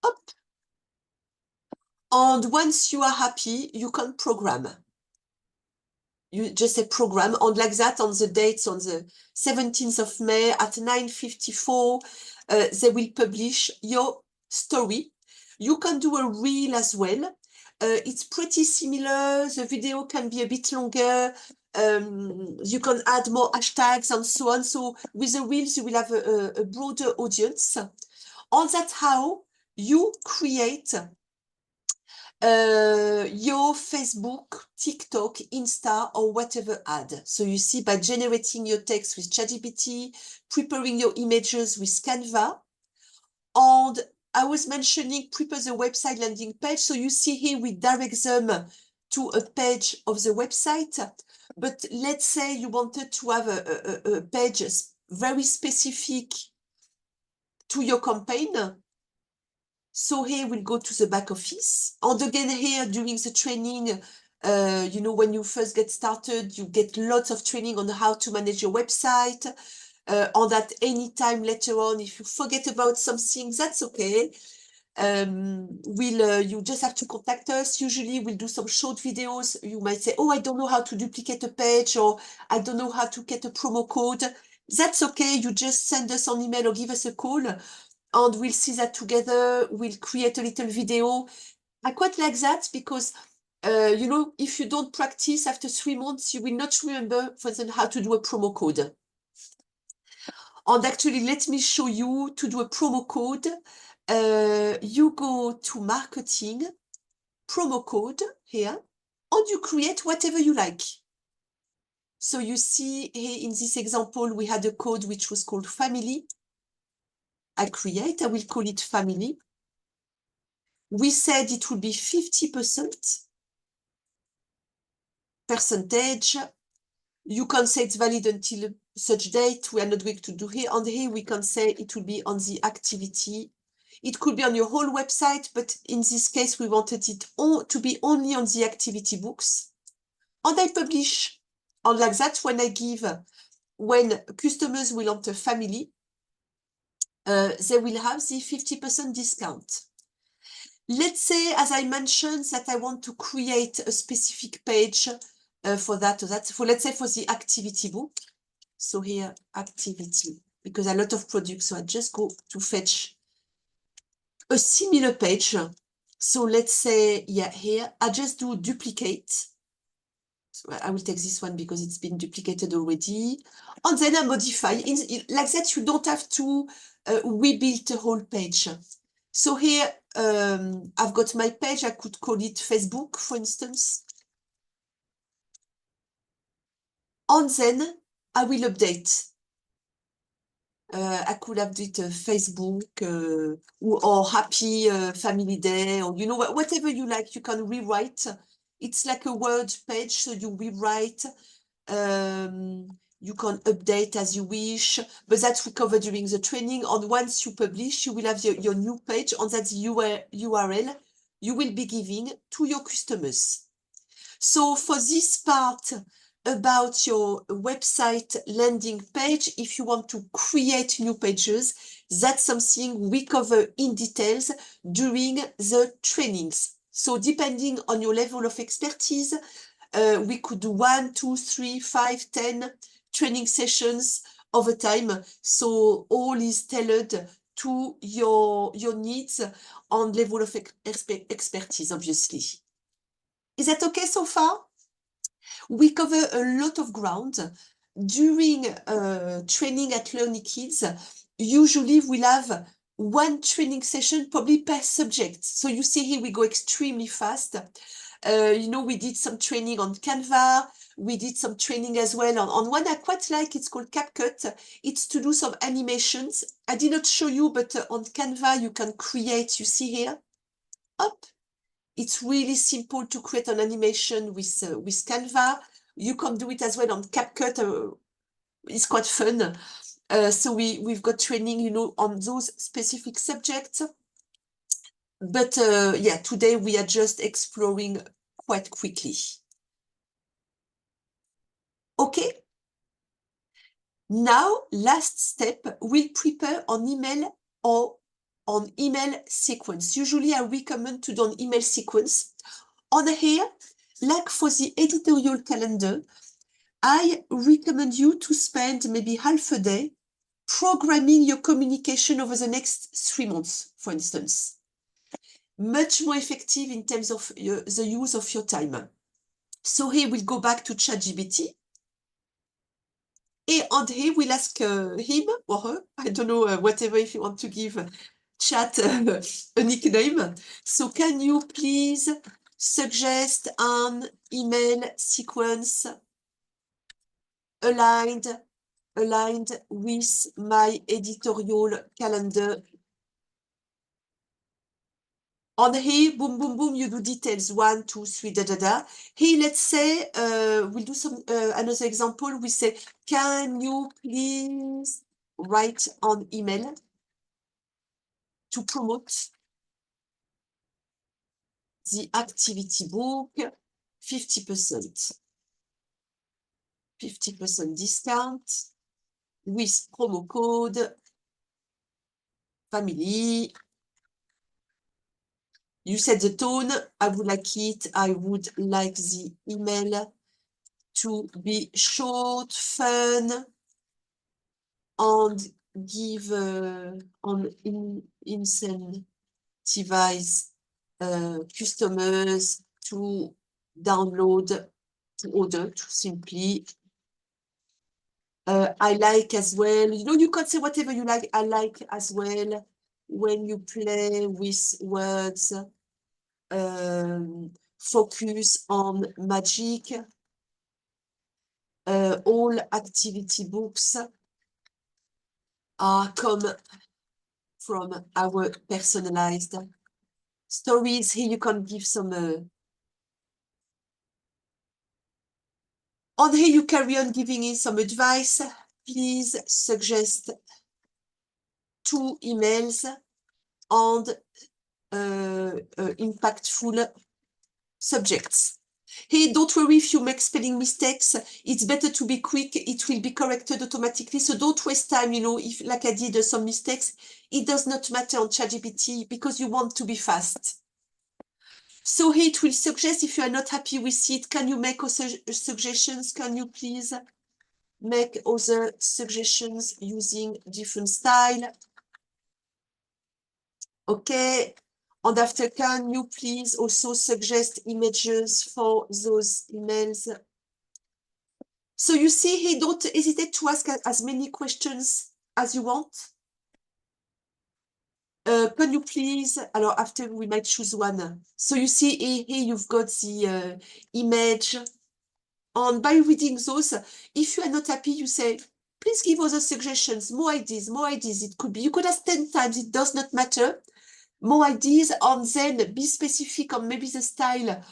Up. And once you are happy, you can program. You just say program, and like that on the dates on the 17th of May at 9:54, they will publish your story. You can do a reel as well. It's pretty similar. The video can be a bit longer. You can add more hashtags and so on. So with the reels, you will have a broader audience. And that's how you create your Facebook, TikTok, Insta, or whatever ad. So you see by generating your text with ChatGPT, preparing your images with Canva, and I was mentioning prepare the website landing page. So you see here we direct them to a page of the website. But let's say you wanted to have a page very specific to your campaign. So here we'll go to the back office. And again here during the training, you know, when you first get started, you get lots of training on how to manage your website. and at any time later on, if you forget about something, that's okay. You just have to contact us. Usually we'll do some short videos. You might say, oh, I don't know how to duplicate a page, or I don't know how to get a promo code. That's okay. You just send us an email or give us a call, and we'll see that together. We'll create a little video. I quite like that because, you know, if you don't practice after 3 months, you will not remember, for example, how to do a promo code. And actually, let me show you to do a promo code. You go to marketing, promo code here, and you create whatever you like. So you see here in this example, we had a code which was called family. I will call it family. We said it would be 50% percentage. You can say it's valid until such date. We are not going to do here. And here we can say it will be on the activity. It could be on your whole website, but in this case, we wanted it to be only on the activity books. And I publish. And like that, when customers will enter family, they will have the 50% discount. Let's say, as I mentioned, that I want to create a specific page for that, let's say for the activity book. So here, activity, because a lot of products, so I just go to fetch a similar page. So let's say, yeah, here, I just do duplicate. So I will take this one because it's been duplicated already. And then I modify. Like that, you don't have to rebuild the whole page. So here, I've got my page. I could call it Facebook, for instance. And then I will update. I could have did Facebook or Happy Family Day, or you know, whatever you like, you can rewrite. It's like a Word page, so you rewrite. You can update as you wish, but that's we cover during the training. And once you publish, you will have your new page, and that's the URL you will be giving to your customers. So for this part about your website landing page, if you want to create new pages, that's something we cover in details during the trainings. So depending on your level of expertise, we could do 1, 2, 3, 5, 10 training sessions over time. So all is tailored to your needs and level of expertise, obviously. Is that okay so far? We cover a lot of ground. During training at LearnyKids, usually we'll have one training session probably per subject. So you see here we go extremely fast. You know, we did some training on Canva. We did some training as well on one I quite like. It's called CapCut. It's to do some animations. I did not show you, but on Canva you can create, you see here, up. It's really simple to create an animation with Canva. You can do it as well on CapCut. It's quite fun. So we've got training, you know, on those specific subjects. But yeah, today we are just exploring quite quickly. Okay. Now, last step, we'll prepare an email or an email sequence. Usually I recommend to do an email sequence. On here, like for the editorial calendar, I recommend you to spend maybe half a day programming your communication over the next 3 months, for instance. Much more effective in terms of the use of your time. So here we'll go back to ChatGPT. And here we'll ask him or her, I don't know, whatever, if you want to give Chat a nickname. So can you please suggest an email sequence aligned with my editorial calendar? On here, boom, boom, boom, you do details, 1, 2, 3, da, da, da. Here, let's say, we'll do some another example. We say, can you please write an email to promote the activity book, 50% discount. with promo code family. You set the tone. I would like it. I would like the email to be short, fun, and give incentivize customers to download to order to simply. I like as well. You know, you can say whatever you like. I like as well when you play with words. Focus on magic. All activity books are come from our personalized stories. Here you can give some on here you carry on giving in some advice. Please suggest 2 emails and impactful subjects. Hey, don't worry if you make spelling mistakes. It's better to be quick. It will be corrected automatically. So don't waste time, you know, if like I did some mistakes. It does not matter on ChatGPT because you want to be fast. So here it will suggest if you are not happy with it, can you make other suggestions? Can you please make other suggestions using different style? Okay. And after, can you please also suggest images for those emails? So you see here, don't hesitate to ask as many questions as you want. Can you please, alors after we might choose one. So you see here you've got the image. And by reading those, if you are not happy, you say, please give other suggestions, more ideas, more ideas. It could be, you could ask 10 times, it does not matter. More ideas, and then be specific on maybe the style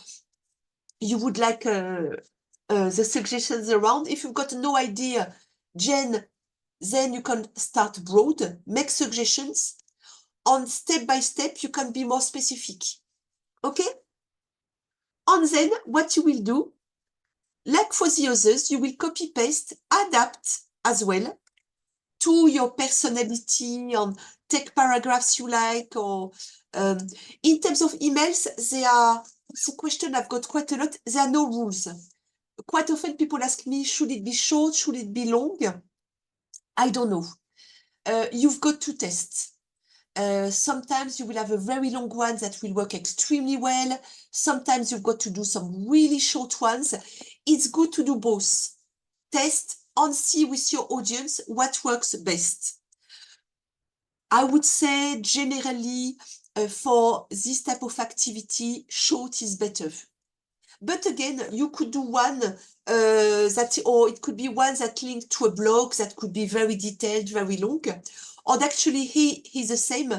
you would like the suggestions around. If you've got no idea, Jen, then you can start broad, make suggestions. On step by step, you can be more specific. Okay? And then what you will do, like for the others, you will copy paste, adapt as well to your personality and take paragraphs you like, or in terms of emails, there are, it's a question I've got quite a lot. There are no rules. Quite often people ask me, should it be short? Should it be long? I don't know. You've got to test. Sometimes you will have a very long one that will work extremely well. Sometimes you've got to do some really short ones. It's good to do both. Test and see with your audience what works best. I would say generally for this type of activity, short is better. But again, you could do one that, or it could be one that linked to a blog that could be very detailed, very long. And actually, he's the same.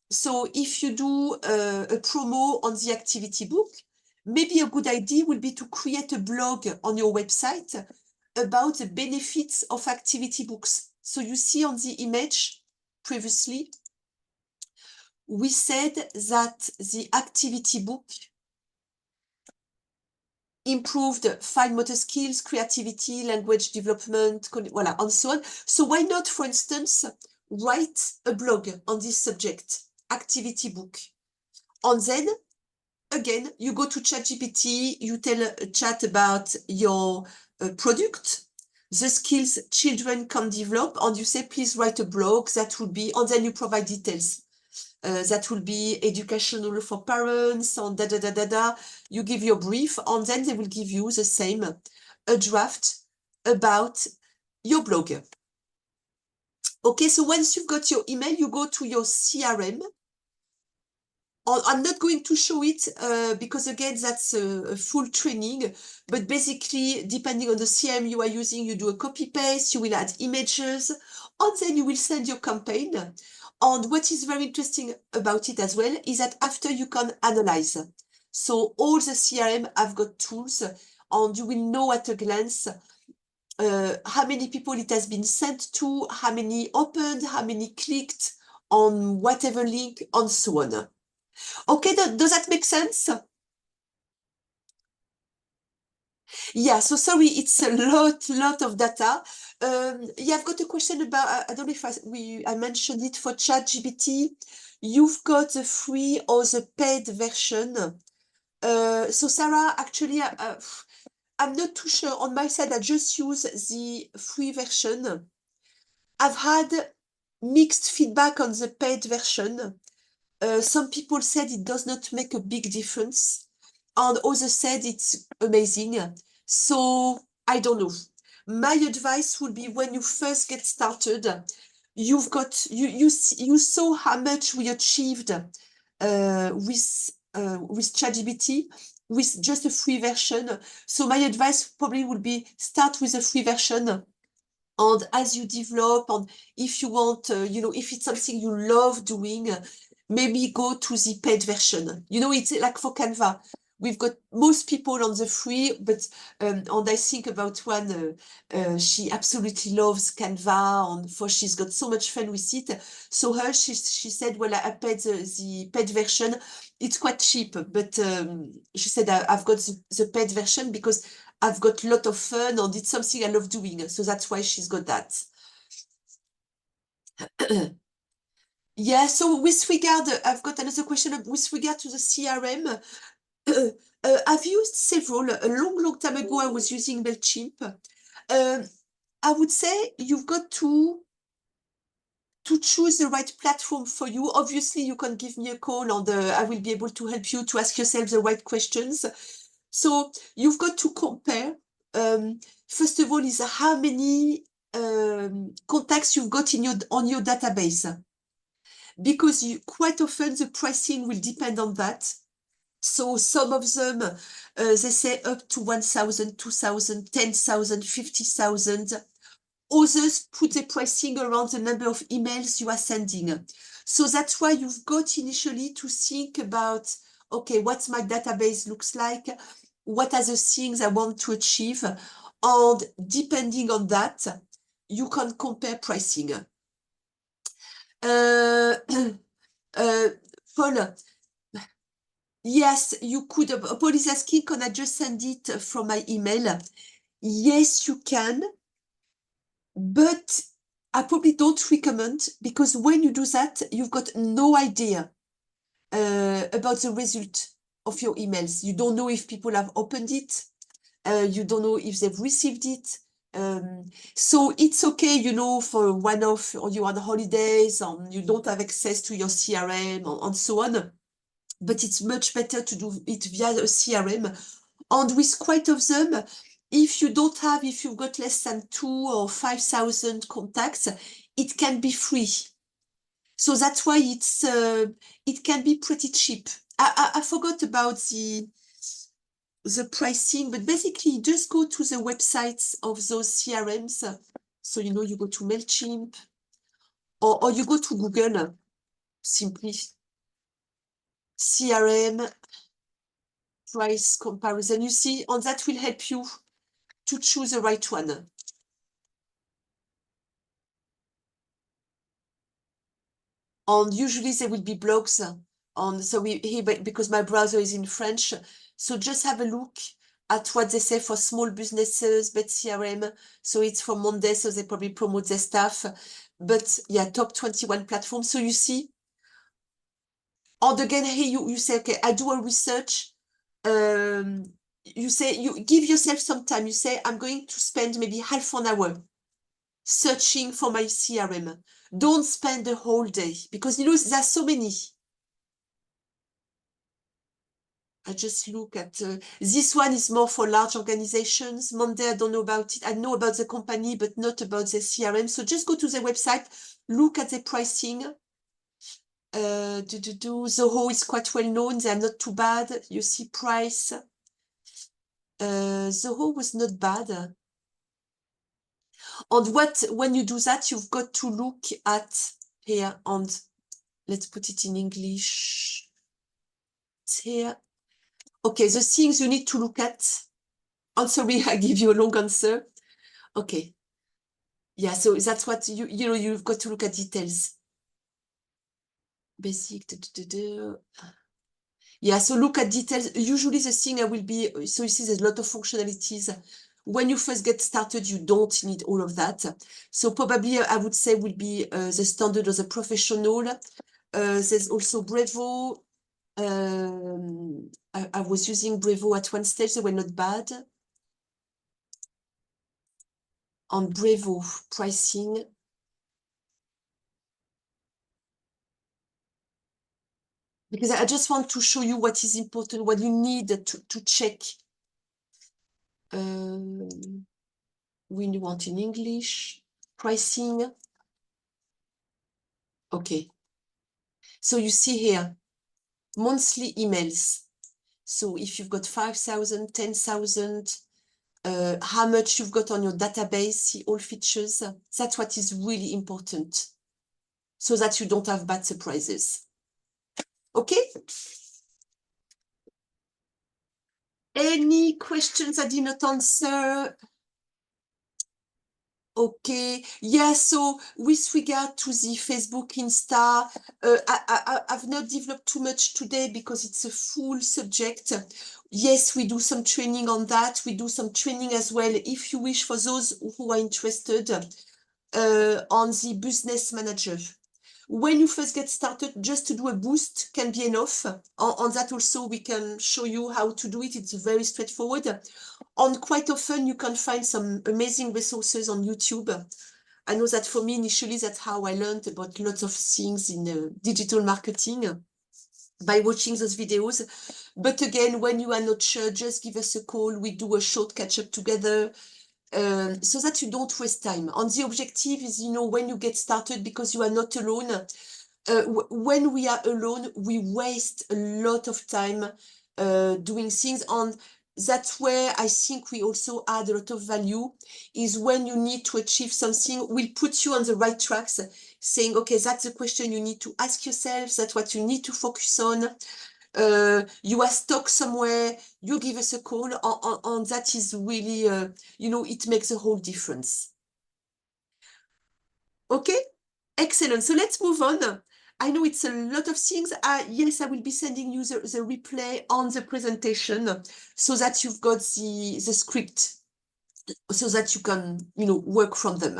So if you do a promo on the activity book, maybe a good idea will be to create a blog on your website about the benefits of activity books. So you see on the image previously, we said that the activity book improved fine motor skills, creativity, language development, voilà, and so on. So why not, for instance, write a blog on this subject, activity book. And then, again, you go to ChatGPT, you tell chat about your product, the skills children can develop, and you say, please write a blog that would be, and then you provide details. That will be educational for parents, and da-da-da-da-da. You give your brief, and then they will give you the same, a draft about your blog. Okay, so once you've got your email, you go to your CRM. I'm not going to show it because, again, that's a full training. But basically, depending on the CRM you are using, you do a copy-paste, you will add images, and then you will send your campaign. And what is very interesting about it as well is that after you can analyze. So all the CRM have got tools, and you will know at a glance how many people it has been sent to, how many opened, how many clicked on whatever link, and so on. Okay, does that make sense? Yeah, so sorry, it's a lot of data. Yeah, I've got a question about, I don't know if I mentioned it for ChatGPT. You've got the free or the paid version. So Sarah, actually, I'm not too sure. On my side, I just use the free version. I've had mixed feedback on the paid version. Some people said it does not make a big difference, and others said it's amazing. So I don't know. My advice would be when you first get started, you saw how much we achieved with ChatGPT with just a free version. So my advice probably would be start with a free version. And as you develop, and if you want, if it's something you love doing, maybe go to the paid version. It's like for Canva. We've got most people on the free, but and I think about one, she absolutely loves Canva, and for she's got so much fun with it. So she said, well, I paid the paid version. It's quite cheap, but she said I've got the paid version because I've got a lot of fun and it's something I love doing. So that's why she's got that. Yeah, so with regard, I've got another question with regard to the CRM. I've used several. A long time ago, I was using MailChimp. I would say you've got to choose the right platform for you. Obviously, you can give me a call and I will be able to help you to ask yourself the right questions. So you've got to compare. First of all, is how many contacts you've got on your database, because quite often the pricing will depend on that. So some of them, they say up to 1,000, 2,000, 10,000, 50,000. Others put the pricing around the number of emails you are sending. So that's why you've got initially to think about, okay, what's my database looks like? What are the things I want to achieve? And depending on that, you can compare pricing. Paul, yes, you could. Paul is asking, can I just send it from my email? Yes, you can. But I probably don't recommend, because when you do that, you've got no idea about the result of your emails. You don't know if people have opened it. You don't know if they've received it. So it's okay, for one-off, or you're on holidays and you don't have access to your CRM and so on. But it's much better to do it via a CRM. And with quite of them, if you've got less than 2,000 or 5,000 contacts, it can be free. So that's why it can be pretty cheap. I forgot about the pricing, but basically just go to the websites of those CRMs. So, you go to MailChimp, or you go to Google, simply CRM price comparison. You see, and that will help you to choose the right one. And usually there will be blogs on, so because my browser is in French, so just have a look at what they say for small businesses, but CRM. So it's for Monday, so they probably promote their stuff. But yeah, top 21 platforms. So you see, and again, here you say, okay, I do a research. You say, you give yourself some time. You say, I'm going to spend maybe half an hour searching for my CRM. Don't spend the whole day, because there's so many. I just look at this one is more for large organizations. Monday, I don't know about it. I know about the company, but not about the CRM. So just go to the website, look at the pricing. Zoho is quite well known. They are not too bad. You see price. Zoho was not bad. And when you do that, you've got to look at here, and let's put it in English. It's here. Okay, the things you need to look at. I'm sorry, I give you a long answer. Okay. Yeah, so that's what you've got to look at details. Basic. Yeah, so look at details. Usually the thing I will be, so you see there's a lot of functionalities. When you first get started, you don't need all of that. So probably I would say will be the standard or the professional. There's also Brevo. I was using Brevo at one stage, they were not bad. On Brevo pricing. Because I just want to show you what is important, what you need to check. We want in English, pricing. Okay. So you see here, monthly emails. So if you've got 5,000, 10,000, how much you've got on your database, see all features. That's what is really important. So that you don't have bad surprises. Okay? Any questions I did not answer? Okay, yeah, so with regard to the Facebook, Insta, I've not developed too much today because it's a full subject. Yes, we do some training on that. We do some training as well, if you wish, for those who are interested, on the business manager. When you first get started, just to do a boost can be enough. On that also, we can show you how to do it. It's very straightforward. And quite often, you can find some amazing resources on YouTube. I know that for me, initially, that's how I learned about lots of things in digital marketing, by watching those videos. But again, when you are not sure, just give us a call. We do a short catch-up together. So that you don't waste time. And the objective is, when you get started, because you are not alone. When we are alone, we waste a lot of time doing things. And that's where I think we also add a lot of value, is when you need to achieve something, we'll put you on the right tracks, saying, okay, that's the question you need to ask yourself. That's what you need to focus on. You are stuck somewhere, you give us a call, and that is really, it makes a whole difference. Okay, excellent. So let's move on. I know it's a lot of things. Yes, I will be sending you the replay on the presentation so that you've got the script, so that you can, work from them.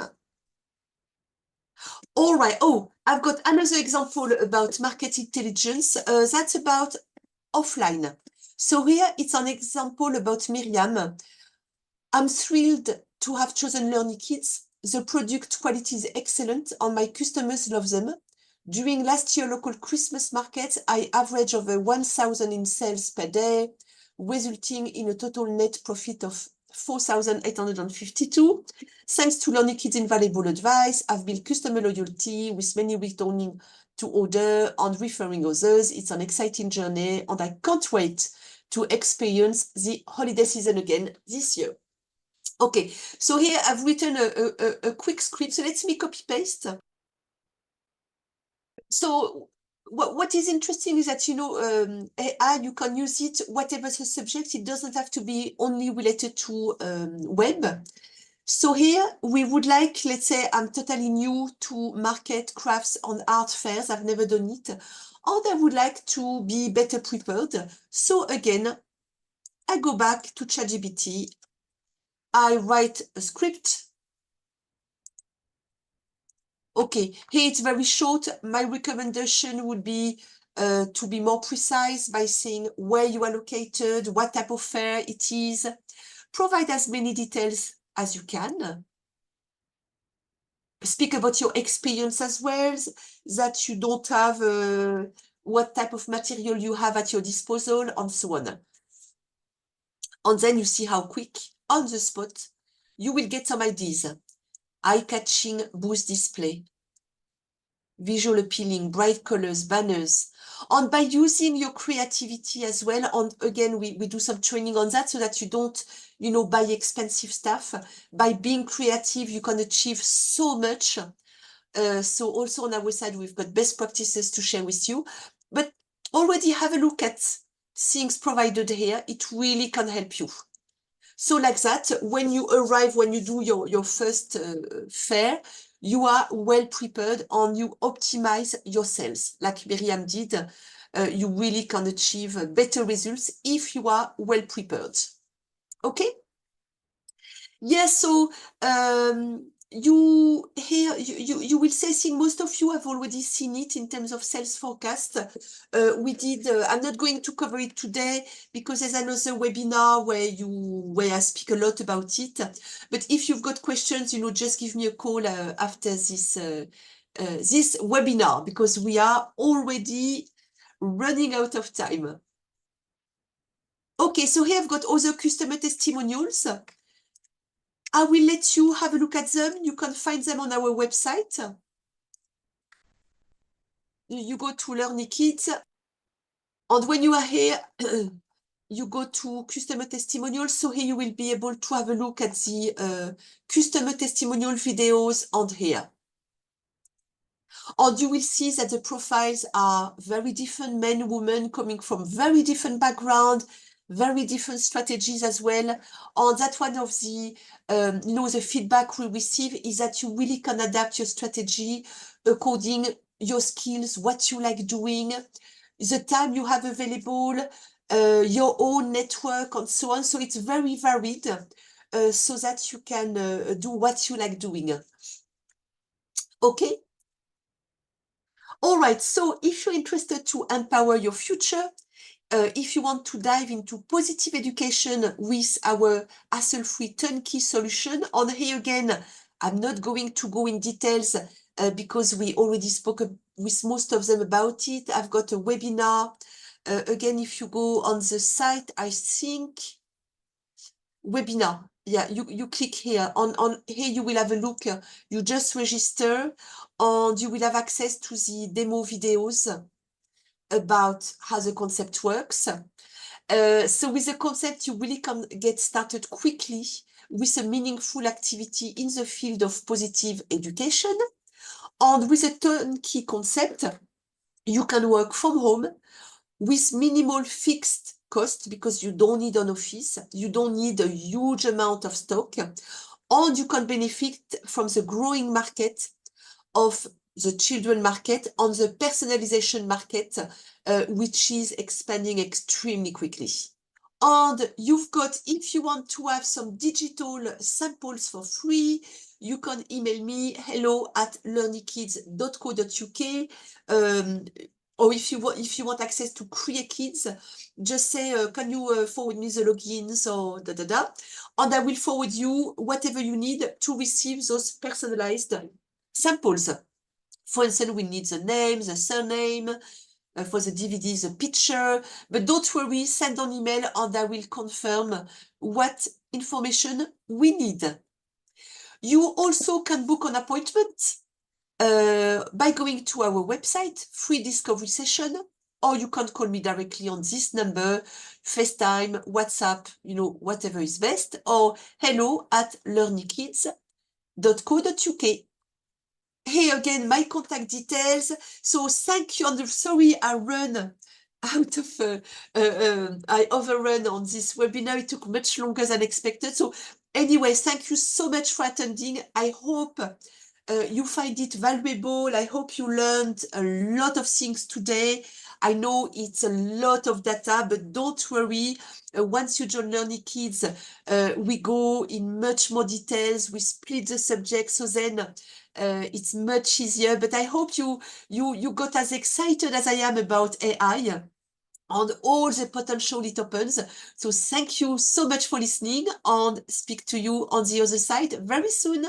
All right. Oh, I've got another example about market intelligence. That's about offline. So here it's an example about Miriam. I'm thrilled to have chosen LearnyKids. The product quality is excellent and my customers love them. During last year local Christmas market, I averaged over 1,000 in sales per day, resulting in a total net profit of 4,852. Thanks to LearnyKids' invaluable advice, I've built customer loyalty with many returning to order and referring others. It's an exciting journey and I can't wait to experience the holiday season again this year. Okay, so here I've written a quick script. So let me copy paste. So what is interesting is that, AI, you can use it, whatever the subject, it doesn't have to be only related to web. So here we would like, let's say I'm totally new to market, crafts on art fairs. I've never done it. And I would like to be better prepared. So again, I go back to ChatGPT. I write a script. Okay, here it's very short. My recommendation would be to be more precise by saying where you are located, what type of fair it is. Provide as many details as you can. Speak about your experience as well, that you don't have, what type of material you have at your disposal, and so on. And then you see how quick, on the spot, you will get some ideas. Eye-catching booth display, visual appealing, bright colors, banners. And by using your creativity as well, and again, we do some training on that so that you don't, buy expensive stuff. By being creative, you can achieve so much. So also on our side, we've got best practices to share with you. But already have a look at things provided here. It really can help you. So like that, when you arrive, when you do your first fair, you are well prepared and you optimize your sales, like Miriam did. you really can achieve better results if you are well prepared. Okay? Yes, so you will say, I think most of you have already seen it in terms of sales forecast. We did, I'm not going to cover it today because there's another webinar where I speak a lot about it. But if you've got questions, just give me a call after this webinar, because we are already running out of time. Okay, so here I've got other customer testimonials. I will let you have a look at them. You can find them on our website. You go to LearnyKids, and when you are here, you go to customer testimonials. So here you will be able to have a look at the customer testimonial videos on here. And you will see that the profiles are very different, men, women, coming from very different backgrounds, very different strategies as well. And that's one of the, the feedback we receive is that you really can adapt your strategy according your skills, what you like doing, the time you have available, your own network, and so on. So it's very varied, so that you can do what you like doing. Okay? All right, so if you're interested to empower your future, if you want to dive into positive education with our hassle-free turnkey solution, on here again, I'm not going to go in details because we already spoke with most of them about it. I've got a webinar. Again, if you go on the site, I think, webinar. Yeah, you click here. On here, you will have a look. You just register, and you will have access to the demo videos about how the concept works. So with the concept, you really can get started quickly with a meaningful activity in the field of positive education. And with a turnkey concept, you can work from home with minimal fixed cost, because you don't need an office, you don't need a huge amount of stock, and you can benefit from the growing market of the children market and the personalization market, which is expanding extremely quickly. And you've got, if you want to have some digital samples for free, you can email me hello@learnykids.co.uk. Or if you want access to Create Kids, just say, can you forward me the logins or and I will forward you whatever you need to receive those personalized samples. For instance, we need the name, the surname, for the DVD, the picture, but don't worry, send an email and I will confirm what information we need. You also can book an appointment by going to our website, free discovery session, or you can call me directly on this number, FaceTime, WhatsApp, whatever is best, or hello@learnykids.co.uk. Here again, my contact details. So thank you. I'm sorry I ran out of, I overrun on this webinar. It took much longer than expected. So anyway, thank you so much for attending. I hope you find it valuable. I hope you learned a lot of things today. I know it's a lot of data, but don't worry. Once you join LearnyKids, we go in much more details. We split the subject, so then it's much easier. But I hope you got as excited as I am about AI and all the potential it opens. So thank you so much for listening, and speak to you on the other side very soon.